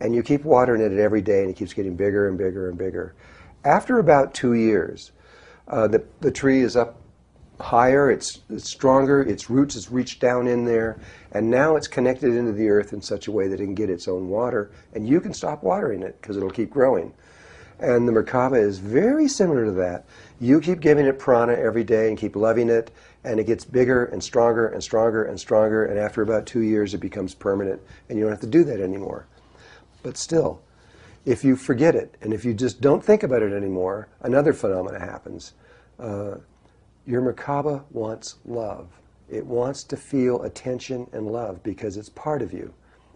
And you keep watering it every day, and it keeps getting bigger and bigger and bigger. After about 2 years, the tree is up higher, it's stronger, its roots has reached down in there, and now it's connected into the earth in such a way that it can get its own water, and you can stop watering it because it'll keep growing. And the Merkaba is very similar to that. You keep giving it prana every day and keep loving it, and it gets bigger and stronger and stronger and stronger, and after about 2 years it becomes permanent, and you don't have to do that anymore. But still, if you forget it, and if you just don't think about it anymore, another phenomena happens. Your Merkaba wants love. It wants to feel attention and love because it's part of you.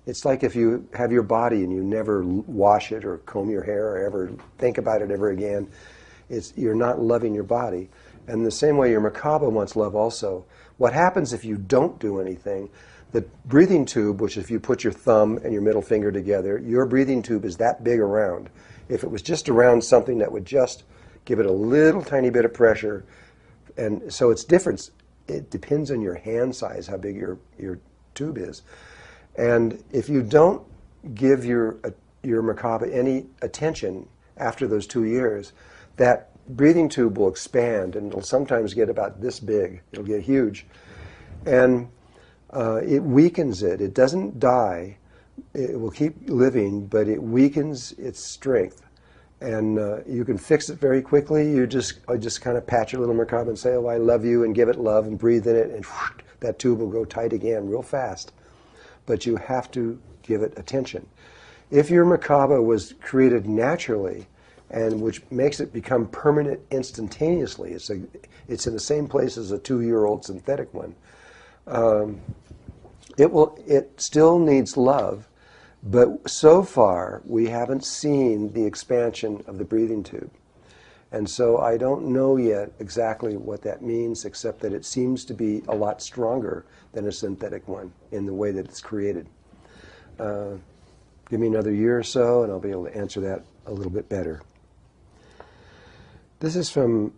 It's like if you have your body and you never wash it or comb your hair or ever think about it ever again, you're not loving your body. And the same way your Merkaba wants love also. What happens if you don't do anything? The breathing tube, which if you put your thumb and your middle finger together, your breathing tube is that big around. If it was just around something that would just give it a little tiny bit of pressure, and so it's different. It depends on your hand size, how big your tube is. And if you don't give your Merkaba any attention after those 2 years, that breathing tube will expand, and it'll sometimes get about this big. It'll get huge. And it weakens it. It doesn't die. It will keep living, but it weakens its strength. And you can fix it very quickly. You just kind of pat your little Merkaba and say, oh, I love you, and give it love, and breathe in it, and whoosh, that tube will go tight again real fast. But you have to give it attention. If your Merkaba was created naturally, and which makes it become permanent instantaneously, it's in the same place as a 2-year-old synthetic one, it still needs love. But so far, we haven't seen the expansion of the breathing tube. And so I don't know yet exactly what that means, except that it seems to be a lot stronger than a synthetic one in the way that it's created. Give me another year or so, and I'll be able to answer that a little bit better. This is from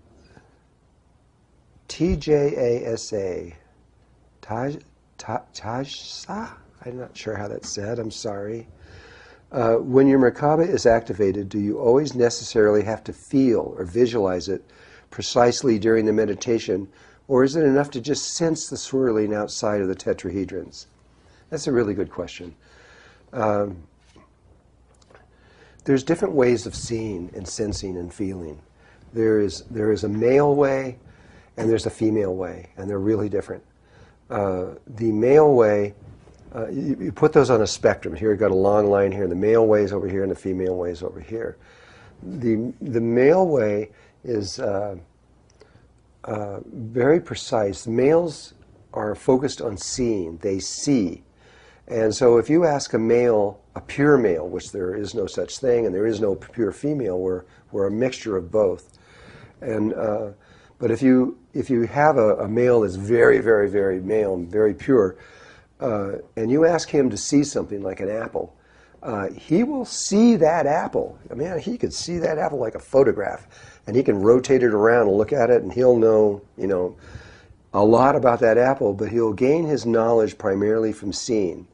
TJASA. Tajsa? I'm not sure how that's said. I'm sorry. When your Merkaba is activated, do you always necessarily have to feel or visualize it precisely during the meditation, or is it enough to just sense the swirling outside of the tetrahedrons? That's a really good question. There's different ways of seeing and sensing and feeling. There is a male way and there's a female way, and they're really different. The male way, you put those on a spectrum. Here you've got a long line here, and the male way is over here and the female way is over here. The male way is very precise. Males are focused on seeing. They see. And so if you ask a male, a pure male, which there is no such thing, and there is no pure female, we're a mixture of both. And but if you have a male that's very, very, very male and very pure, and you ask him to see something like an apple, he will see that apple. I mean, he could see that apple like a photograph, and he can rotate it around and look at it, and he'll know, a lot about that apple, but he'll gain his knowledge primarily from seeing.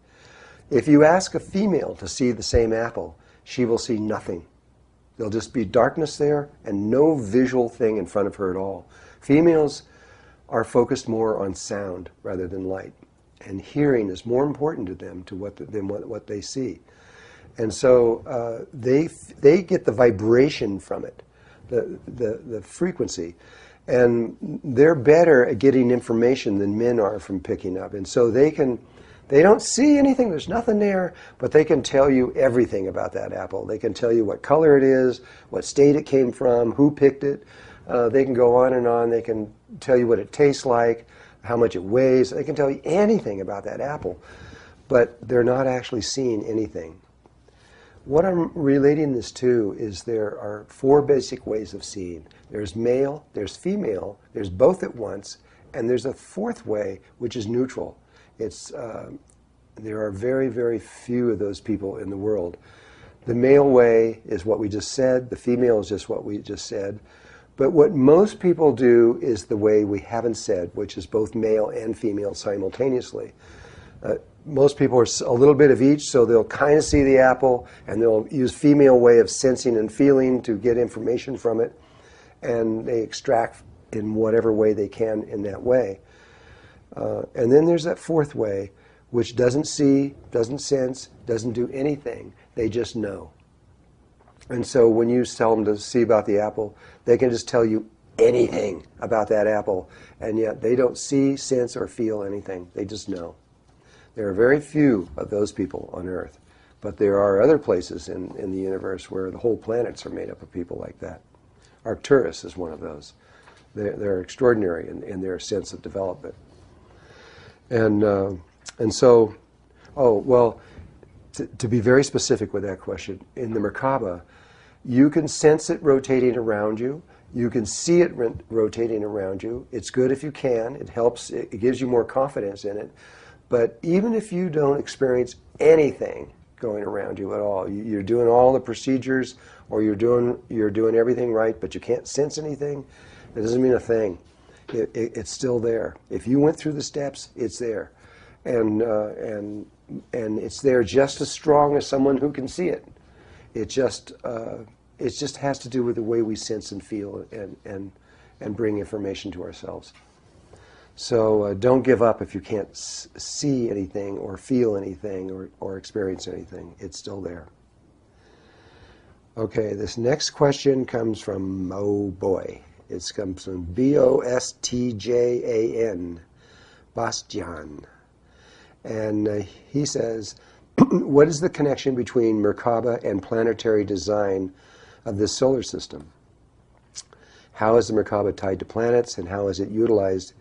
If you ask a female to see the same apple, she will see nothing. There'll just be darkness there and no visual thing in front of her at all. Females are focused more on sound rather than light, and hearing is more important to them than what they see. And so they get the vibration from it, the frequency. And they're better at getting information than men are from picking up. And so they don't see anything, there's nothing there, but they can tell you everything about that apple. They can tell you what color it is, what state it came from, who picked it. They can go on and on. They can tell you what it tastes like, how much it weighs. They can tell you anything about that apple, but they're not actually seeing anything. What I'm relating this to is there are 4 basic ways of seeing. There's male, there's female, there's both at once, and there's a 4th way, which is neutral. There are very, very few of those people in the world. The male way is what we just said. The female is just what we just said. But what most people do is the way we haven't said, which is both male and female simultaneously. Most people are a little bit of each, so they'll kind of see the apple, and they'll use female way of sensing and feeling to get information from it, and they extract in whatever way they can in that way. And then there's that 4th way, which doesn't see, doesn't sense, doesn't do anything. They just know. And so when you tell them to see about the apple, they can just tell you anything about that apple, and yet they don't see, sense, or feel anything. They just know. There are very few of those people on Earth, but there are other places in the universe where the whole planets are made up of people like that. Arcturus is one of those. They're extraordinary in their sense of development. And so, to be very specific with that question, in the Merkaba, you can sense it rotating around you. You can see it rotating around you. It's good if you can. It helps. It gives you more confidence in it. But even if you don't experience anything going around you at all, you're doing all the procedures, or you're doing everything right, but you can't sense anything, that doesn't mean a thing. It's still there. If you went through the steps, it's there, and it's there just as strong as someone who can see it. It just has to do with the way we sense and feel and bring information to ourselves. So don't give up if you can't see anything or feel anything or experience anything. It's still there. Okay, this next question comes from, oh boy, it comes from Bostjan, Bastian. And he says, what is the connection between Merkaba and planetary design of this solar system? How is the Merkaba tied to planets, and how is it utilized?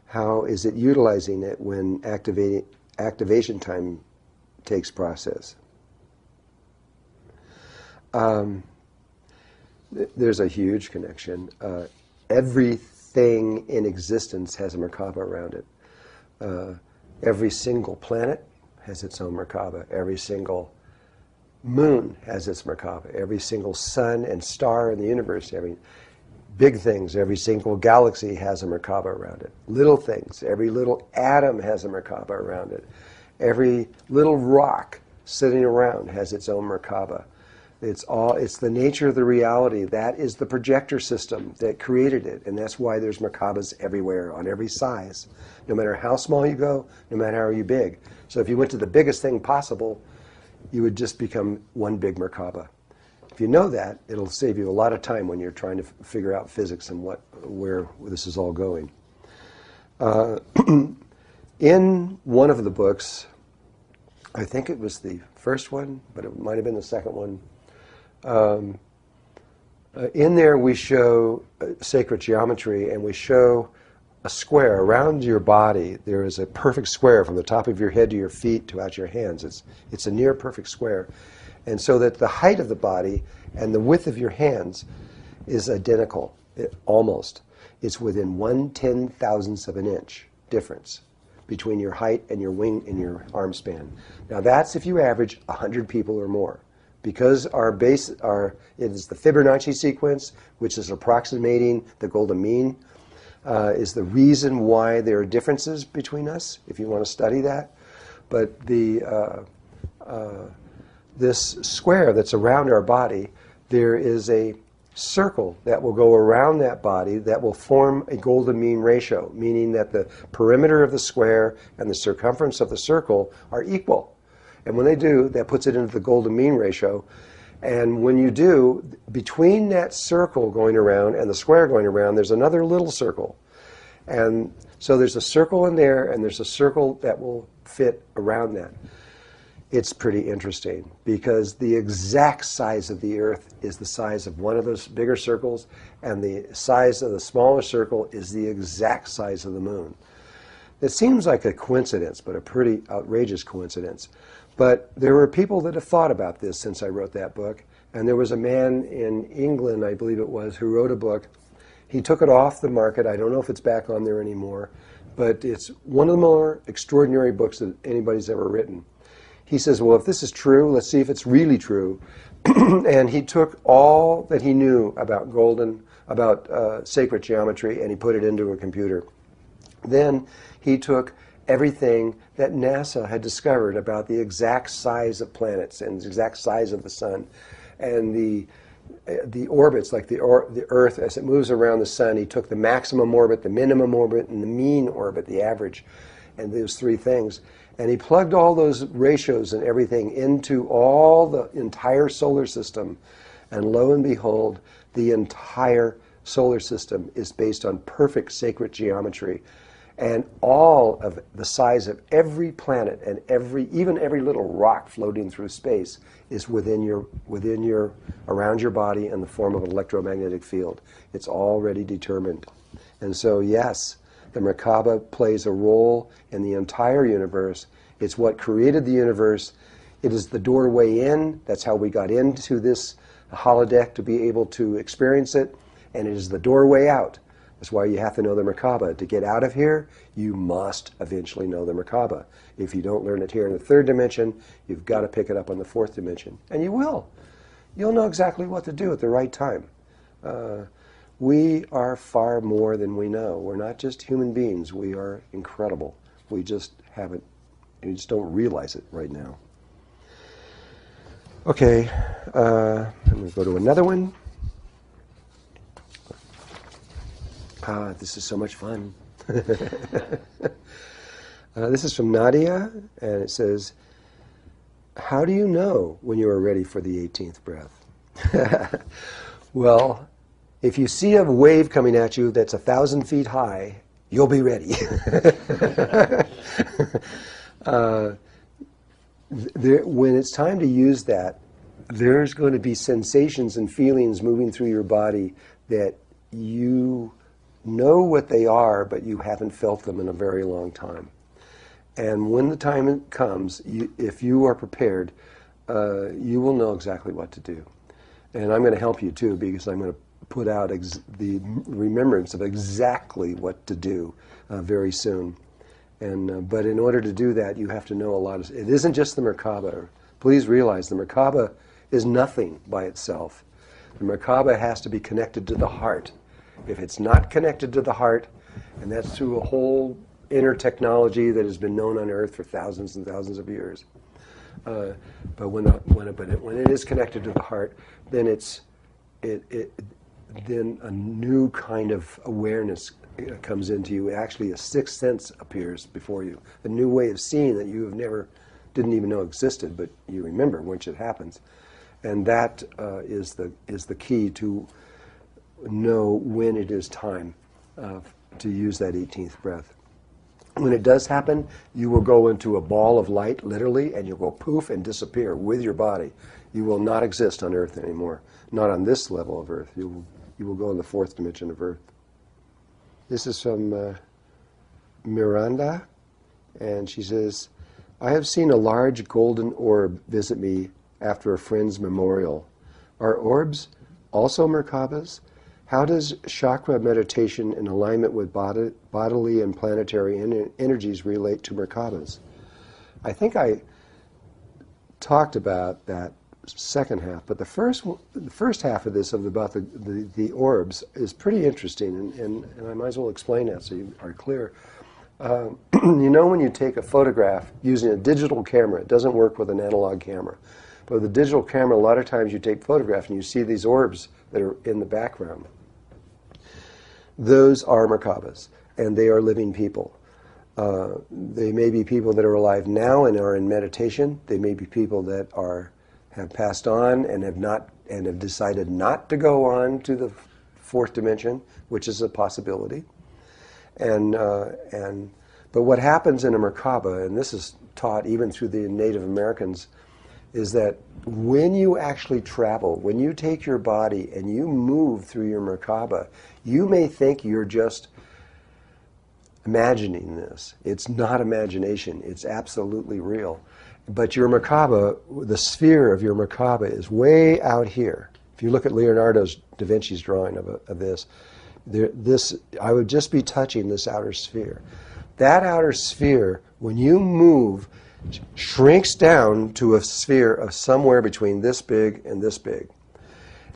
How is it utilizing it when activation time takes process? There's a huge connection. Everything in existence has a Merkaba around it. Every single planet has its own Merkaba. Every single moon has its Merkaba. Every single sun and star in the universe, every big things, every single galaxy has a Merkaba around it. Little things, every little atom has a Merkaba around it. Every little rock sitting around has its own Merkaba. It's the nature of the reality. That is the projector system that created it, and that's why there's Merkabas everywhere, on every size. No matter how small you go, no matter how you big. So if you went to the biggest thing possible, you would just become one big Merkaba. If you know that, it'll save you a lot of time when you're trying to figure out physics and where this is all going. In one of the books, I think it was the first one, but it might have been the second one. In there we show sacred geometry, and we show a square around your body. There is a perfect square from the top of your head to your feet to out your hands. It's a near perfect square. And so that the height of the body and the width of your hands is identical, almost. It's within 1/10,000th of an inch difference between your height and your wing and your arm span. Now that's if you average 100 people or more. Because it is the Fibonacci sequence, which is approximating the golden mean, is the reason why there are differences between us, if you want to study that. But this square that's around our body, there is a circle that will go around that body that will form a golden mean ratio, meaning that the perimeter of the square and the circumference of the circle are equal. And when they do, that puts it into the golden mean ratio. And when you do, between that circle going around and the square going around, there's another little circle. And so there's a circle in there, and there's a circle that will fit around that. It's pretty interesting, because the exact size of the Earth is the size of one of those bigger circles, and the size of the smaller circle is the exact size of the moon. It seems like a coincidence, but a pretty outrageous coincidence. But there were people that have thought about this since I wrote that book. And there was a man in England, I believe it was, who wrote a book. He took it off the market. I don't know if it's back on there anymore. But it's one of the more extraordinary books that anybody's ever written. He says, well, if this is true, let's see if it's really true. And he took all that he knew about sacred geometry, and he put it into a computer. Then he took everything that NASA had discovered about the exact size of planets and the exact size of the sun, and the orbits, like the Earth as it moves around the sun. He took the maximum orbit, the minimum orbit, and the mean orbit, the average, and those three things. And he plugged all those ratios and everything into all the entire solar system. And lo and behold, the entire solar system is based on perfect sacred geometry. And all of the size of every planet and even every little rock floating through space is around your body in the form of an electromagnetic field. It's already determined. And so, yes, the Merkaba plays a role in the entire universe. It's what created the universe. It is the doorway in. That's how we got into this holodeck, to be able to experience it. And it is the doorway out. That's why you have to know the Merkaba. To get out of here, you must eventually know the Merkaba. If you don't learn it here in the third dimension, you've got to pick it up on the fourth dimension. And you will. You'll know exactly what to do at the right time. We are far more than we know. We're not just human beings. We are incredible. We just don't realize it right now. Okay, I'm going to go to another one. This is so much fun. This is from Nadia, and it says, how do you know when you are ready for the 18th breath? Well, if you see a wave coming at you that's 1,000 feet high, you'll be ready. When it's time to use that, there's going to be sensations and feelings moving through your body that you know what they are, but you haven't felt them in a very long time. And when the time comes, if you are prepared, you will know exactly what to do. And I'm going to help you too, because I'm going to put out the remembrance of exactly what to do very soon. But in order to do that, you have to know a lot. It isn't just the Merkaba. Please realize the Merkaba is nothing by itself. The Merkaba has to be connected to the heart. If it's not connected to the heart, and that's through a whole inner technology that has been known on Earth for thousands and thousands of years, But when it is connected to the heart, then then a new kind of awareness comes into you. Actually, a sixth sense appears before you, a new way of seeing that you didn't even know existed, but you remember once it happens, and that is the key to know when it is time to use that 18th breath. When it does happen, you will go into a ball of light, literally, and you'll go poof and disappear with your body. You will not exist on Earth anymore, not on this level of Earth. You will go in the fourth dimension of Earth. This is from Miranda, and she says, I have seen a large golden orb visit me after a friend's memorial. Are orbs also Merkabas? How does chakra meditation in alignment with bodily and planetary energies relate to Merkabas? I think I talked about that second half, but the first half of this about the orbs is pretty interesting, and I might as well explain that so you are clear. You know, when you take a photograph using a digital camera, it doesn't work with an analog camera. But with a digital camera, a lot of times you take photographs and you see these orbs that are in the background. Those are Merkabas, and they are living people. They may be people that are alive now and are in meditation. They may be people that have passed on and have decided not to go on to the fourth dimension, which is a possibility. But what happens in a Merkaba, and this is taught even through the Native Americans, is that when you actually travel, when you take your body and you move through your Merkaba, you may think you're just imagining this. It's not imagination. It's absolutely real. But your Merkaba, the sphere of your Merkaba is way out here. If you look at Leonardo da Vinci's drawing of this, I would just be touching this outer sphere. That outer sphere, when you move, shrinks down to a sphere of somewhere between this big and this big.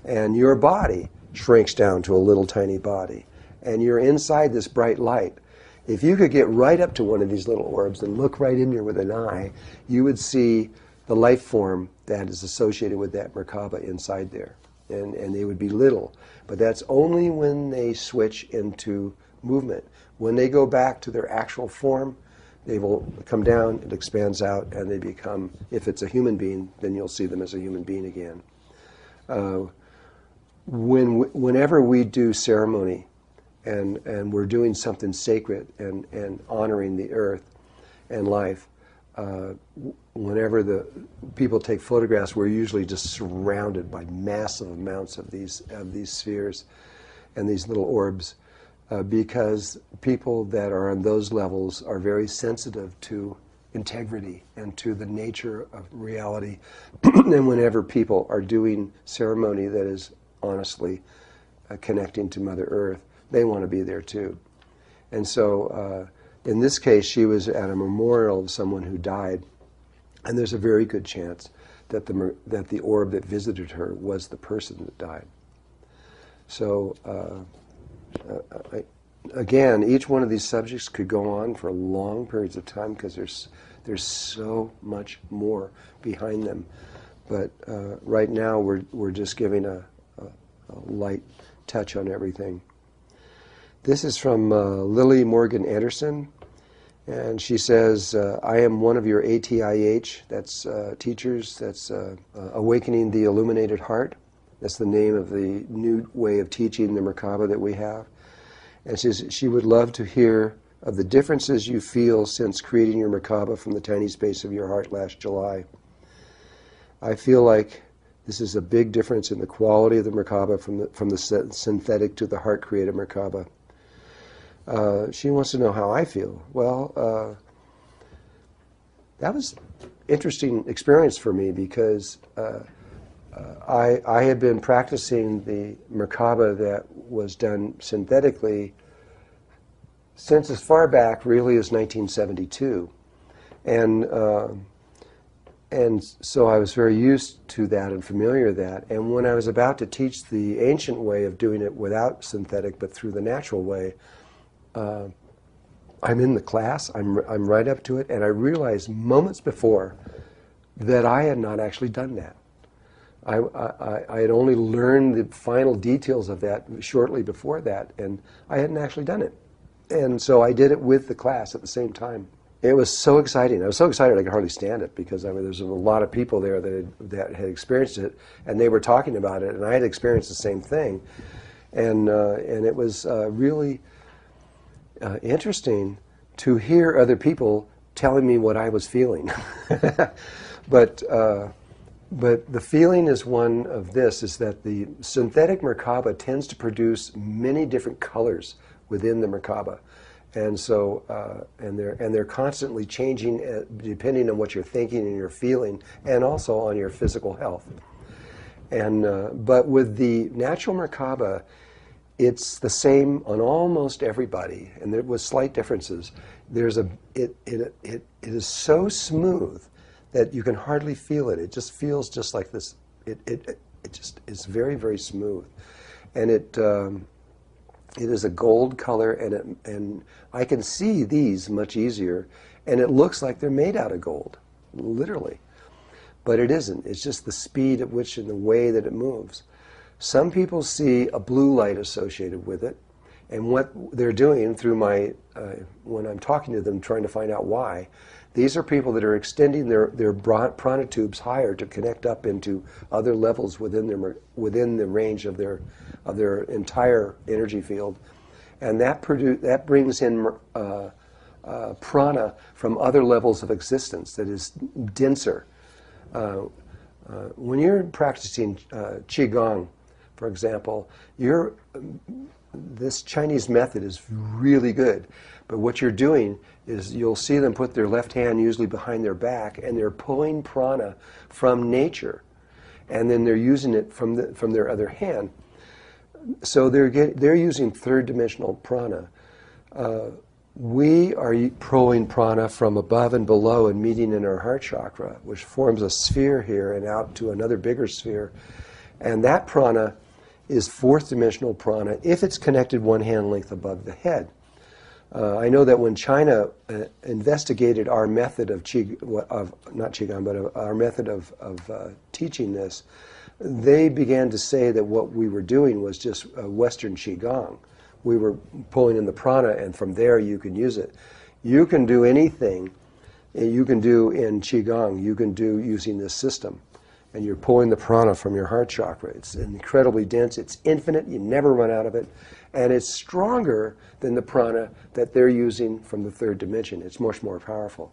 And your body shrinks down to a little tiny body. And you're inside this bright light. If you could get right up to one of these little orbs and look right in there with an eye, you would see the life form that is associated with that Merkaba inside there. And they would be little. But that's only when they switch into movement. When they go back to their actual form, they will come down, it expands out, and they become, if it's a human being, then you'll see them as a human being again. Whenever we do ceremony and we're doing something sacred and honoring the earth and life, whenever the people take photographs, we're usually just surrounded by massive amounts of these spheres and these little orbs, because people that are on those levels are very sensitive to integrity and to the nature of reality. And whenever people are doing ceremony that is honestly connecting to Mother Earth, they want to be there too. And so in this case, she was at a memorial of someone who died, and there's a very good chance that the orb that visited her was the person that died. So again, each one of these subjects could go on for long periods of time because there's so much more behind them. But right now we're just giving a light touch on everything. This is from Lily Morgan Anderson, and she says, I am one of your ATIH, that's teachers, that's Awakening the Illuminated Heart. That's the name of the new way of teaching the Merkaba that we have. And she would love to hear of the differences you feel since creating your Merkaba from the tiny space of your heart last July. I feel like this is a big difference in the quality of the Merkaba from the synthetic to the heart-created Merkaba. She wants to know how I feel. Well, that was an interesting experience for me because I had been practicing the Merkaba that was done synthetically since as far back really as 1972. And so I was very used to that and familiar with that. And when I was about to teach the ancient way of doing it without synthetic but through the natural way, I'm in the class, I'm right up to it, and I realized moments before that I had not actually done that. I had only learned the final details of that shortly before that, and I hadn't actually done it. And so I did it with the class at the same time. It was so exciting. I was so excited I could hardly stand it, because there's a lot of people there that had experienced it, and they were talking about it, and I had experienced the same thing. And it was really interesting to hear other people telling me what I was feeling. But the feeling is one of this, is that the synthetic Merkaba tends to produce many different colors within the Merkaba. And so, and they're constantly changing depending on what you're thinking and you're feeling, and also on your physical health. And but with the natural Merkaba, it's the same on almost everybody, and there was slight differences. It is so smooth that you can hardly feel it. It just feels just like this. It just is very, very smooth, and it is a gold color, and I can see these much easier, and it looks like they're made out of gold, literally. But it isn't. It's just the speed at which and the way that it moves. Some people see a blue light associated with it, and what they're doing through when I'm talking to them, trying to find out why, these are people that are extending their prana tubes higher to connect up into other levels within the range of their entire energy field, and that brings in prana from other levels of existence that is denser. When you're practicing qigong, for example, this Chinese method is really good, but what you're doing is you'll see them put their left hand usually behind their back, and they're pulling prana from nature, and then they're using it from their other hand. So they're using third dimensional prana. We are pulling prana from above and below and meeting in our heart chakra, which forms a sphere here and out to another bigger sphere. And that prana is fourth dimensional prana if it's connected one hand length above the head. I know that when China investigated our method of not Qigong, but our method of teaching this, they began to say that what we were doing was just Western Qigong. We were pulling in the prana, and from there you can use it. You can do anything you can do in Qigong, you can do using this system. And you're pulling the prana from your heart chakra. It's incredibly dense, it's infinite, you never run out of it, and it's stronger than the prana that they're using from the third dimension. It's much more powerful.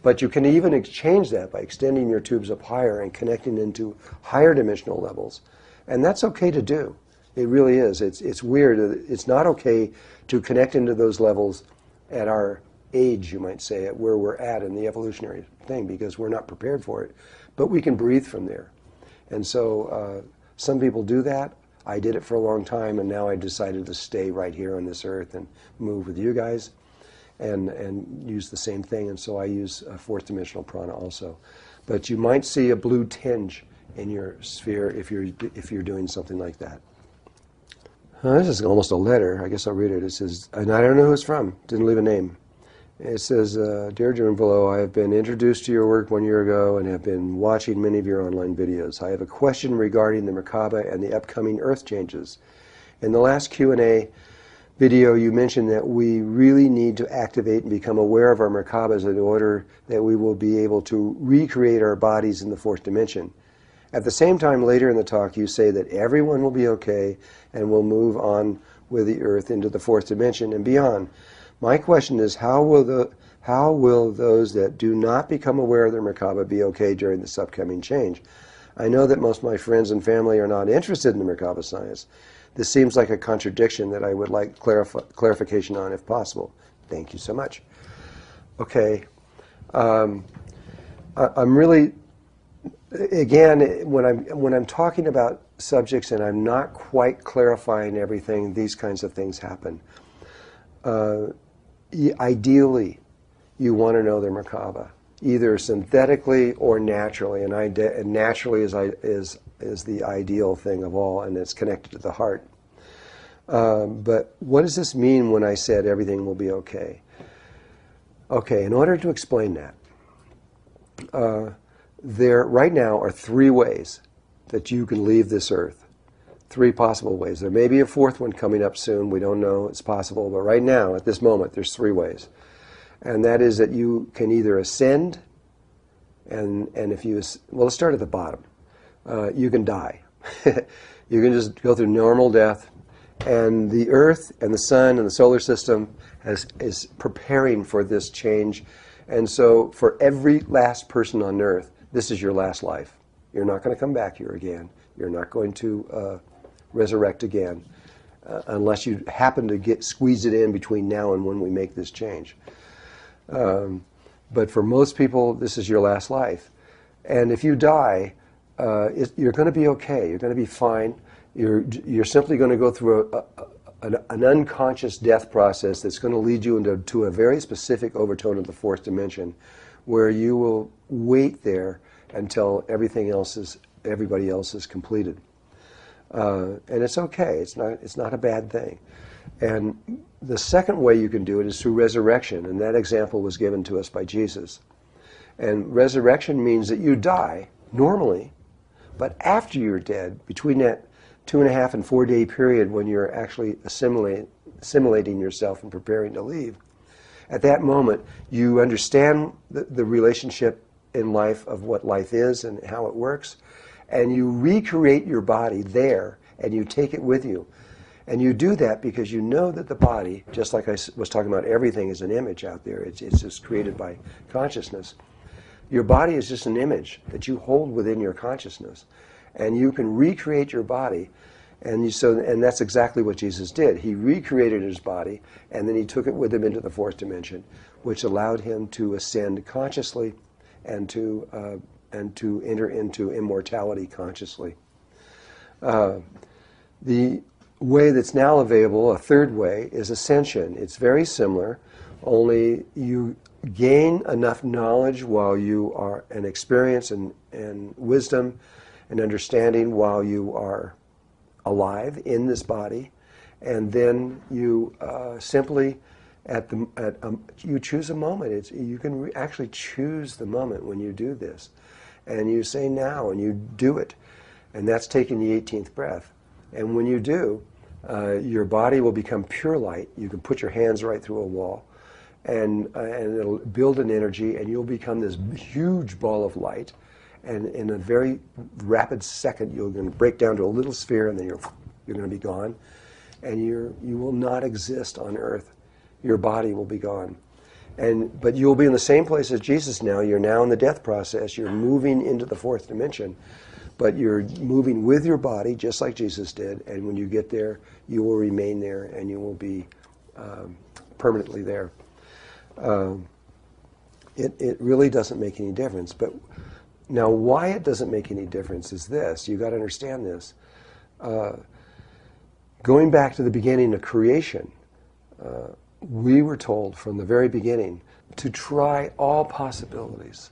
But you can even exchange that by extending your tubes up higher and connecting into higher dimensional levels. And that's okay to do. It really is. It's weird. It's not okay to connect into those levels at our age, you might say, at where we're at in the evolutionary thing, because we're not prepared for it. But we can breathe from there. And so some people do that. I did it for a long time, and now I decided to stay right here on this earth and move with you guys and use the same thing. And so I use fourth dimensional prana also. But you might see a blue tinge in your sphere if you're doing something like that. This is almost a letter. I guess I'll read it. It says, and I don't know who it's from. Didn't leave a name. It says, Dear Drunvalo, I have been introduced to your work 1 year ago and have been watching many of your online videos. I have a question regarding the Merkaba and the upcoming earth changes. In the last Q&A video, you mentioned that we really need to activate and become aware of our Merkabas in order that we will be able to recreate our bodies in the fourth dimension. At the same time, later in the talk, you say that everyone will be okay and will move on with the earth into the fourth dimension and beyond. My question is, how will those that do not become aware of their Merkaba be okay during this upcoming change? I know that most of my friends and family are not interested in the Merkaba science. This seems like a contradiction that I would like clarification on if possible. Thank you so much. Okay. I'm really, again, when I'm talking about subjects and I'm not quite clarifying everything, these kinds of things happen. Ideally, you want to know their Merkaba, either synthetically or naturally, and naturally is the ideal thing of all, and it's connected to the heart. But what does this mean when I said everything will be okay? Okay, in order to explain that, There, right now, are 3 ways that you can leave this earth. 3 possible ways. There may be a 4th one coming up soon. We don't know. It's possible. But right now, at this moment, there's 3 ways. And that is that you can either ascend, and if you... Well, let's start at the bottom. You can die. You can just go through normal death. And the earth and the sun and the solar system is preparing for this change. And so for every last person on earth, this is your last life. You're not going to come back here again. You're not going to resurrect again unless you happen to squeeze it in between now and when we make this change. But for most people, this is your last life. And if you die, you're going to be okay. You're going to be fine. You're simply going to go through an unconscious death process that's going to lead you into a very specific overtone of the 4th dimension, where you will wait there until everybody else is completed. And it's okay. It's not a bad thing. And the second way you can do it is through resurrection, and that example was given to us by Jesus. And resurrection means that you die normally, but after you're dead, between that 2.5 and 4 day period when you're actually assimilating yourself and preparing to leave, at that moment you understand the relationship in life of what life is and how it works, and you recreate your body there and you take it with you. And you do that because you know that the body, just like I was talking about, everything is an image out there. It's just created by consciousness. Your body is just an image that you hold within your consciousness. And you can recreate your body. And that's exactly what Jesus did. He recreated his body, and then he took it with him into the 4th dimension, which allowed him to ascend consciously and to enter into immortality consciously. The way that's now available, a 3rd way, is ascension. It's very similar, only you gain enough knowledge while you are, and experience and wisdom and understanding while you are alive in this body, and then you simply you choose a moment. You can actually choose the moment when you do this, and you say now, and you do it, and that's taking the 18th breath. And when you do, your body will become pure light. You can put your hands right through a wall, and it'll build an energy, and you'll become this huge ball of light. And in a very rapid second, you're going to break down to a little sphere, and then you're going to be gone. And you will not exist on Earth. Your body will be gone. But you'll be in the same place as Jesus now. You're now in the death process. You're moving into the 4th dimension. But you're moving with your body, just like Jesus did. And when you get there, you will remain there, and you will be permanently there. It really doesn't make any difference. But now, why it doesn't make any difference is this. You've got to understand this. Going back to the beginning of creation, we were told from the very beginning to try all possibilities.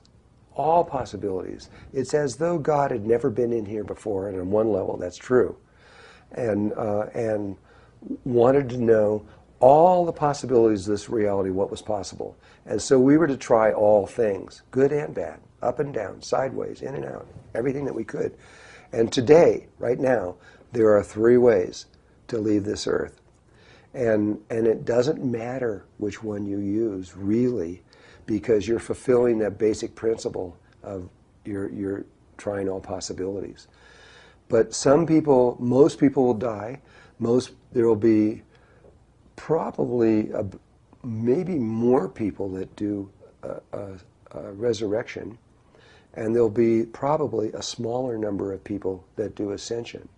All possibilities. It's as though God had never been in here before, and on one level that's true, and wanted to know all the possibilities of this reality, what was possible. And so we were to try all things, good and bad, up and down, sideways, in and out, everything that we could. And today, right now, there are 3 ways to leave this earth. And it doesn't matter which one you use, really, because you're fulfilling that basic principle of you're trying all possibilities. But most people will die. There will be probably maybe more people that do resurrection, and there'll be probably a smaller number of people that do ascension.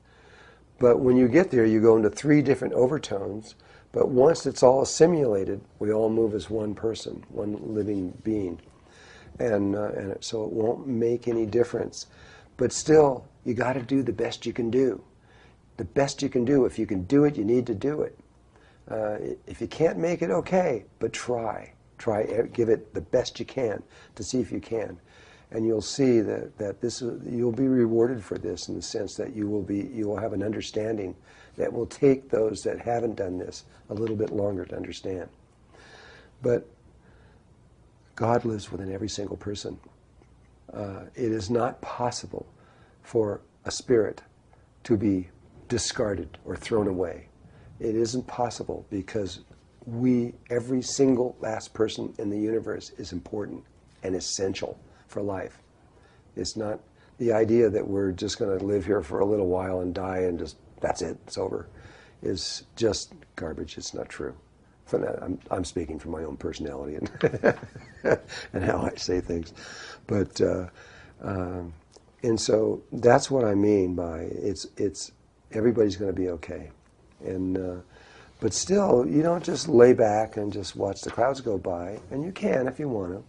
But when you get there, you go into 3 different overtones, but once it's all assimilated, we all move as one person, one living being. And so it won't make any difference. But still, you got to do the best you can do. The best you can do. If you can do it, you need to do it. If you can't make it, okay, but try. Give it the best you can to see if you can. And you'll see that you'll be rewarded for this, in the sense that you will have an understanding that will take those that haven't done this a little bit longer to understand. But God lives within every single person. It is not possible for a spirit to be discarded or thrown away. It isn't possible because every single last person in the universe is important and essential for life. It's not the idea that we're just going to live here for a little while and die and just, that's it, it's over, is just garbage. It's not true. I'm speaking from my own personality and, and how I say things. But, and so that's what I mean by it's everybody's going to be okay. And, but still, you don't just lay back and just watch the clouds go by. And you can if you want to.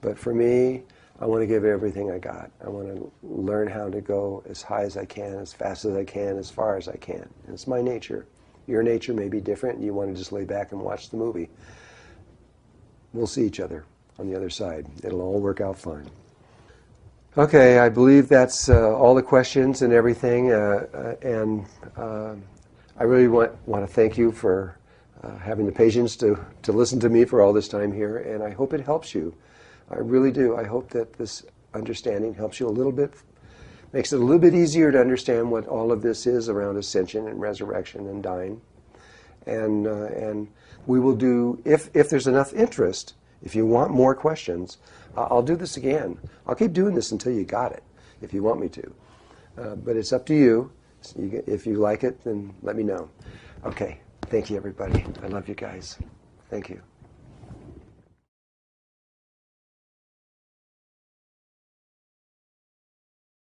But for me, I want to give everything I got. I want to learn how to go as high as I can, as fast as I can, as far as I can. And it's my nature. Your nature may be different. You want to just lay back and watch the movie. We'll see each other on the other side. It'll all work out fine. Okay, I believe that's all the questions and everything. And I really want to thank you for having the patience to listen to me for all this time here. And I hope it helps you. I really do. I hope that this understanding helps you a little bit, makes it a little bit easier to understand what all of this is around ascension and resurrection and dying. And we will do, if there's enough interest, if you want more questions, I'll do this again. I'll keep doing this until you got it, if you want me to. But it's up to you. If you like it, then let me know. Okay. Thank you, everybody. I love you guys. Thank you.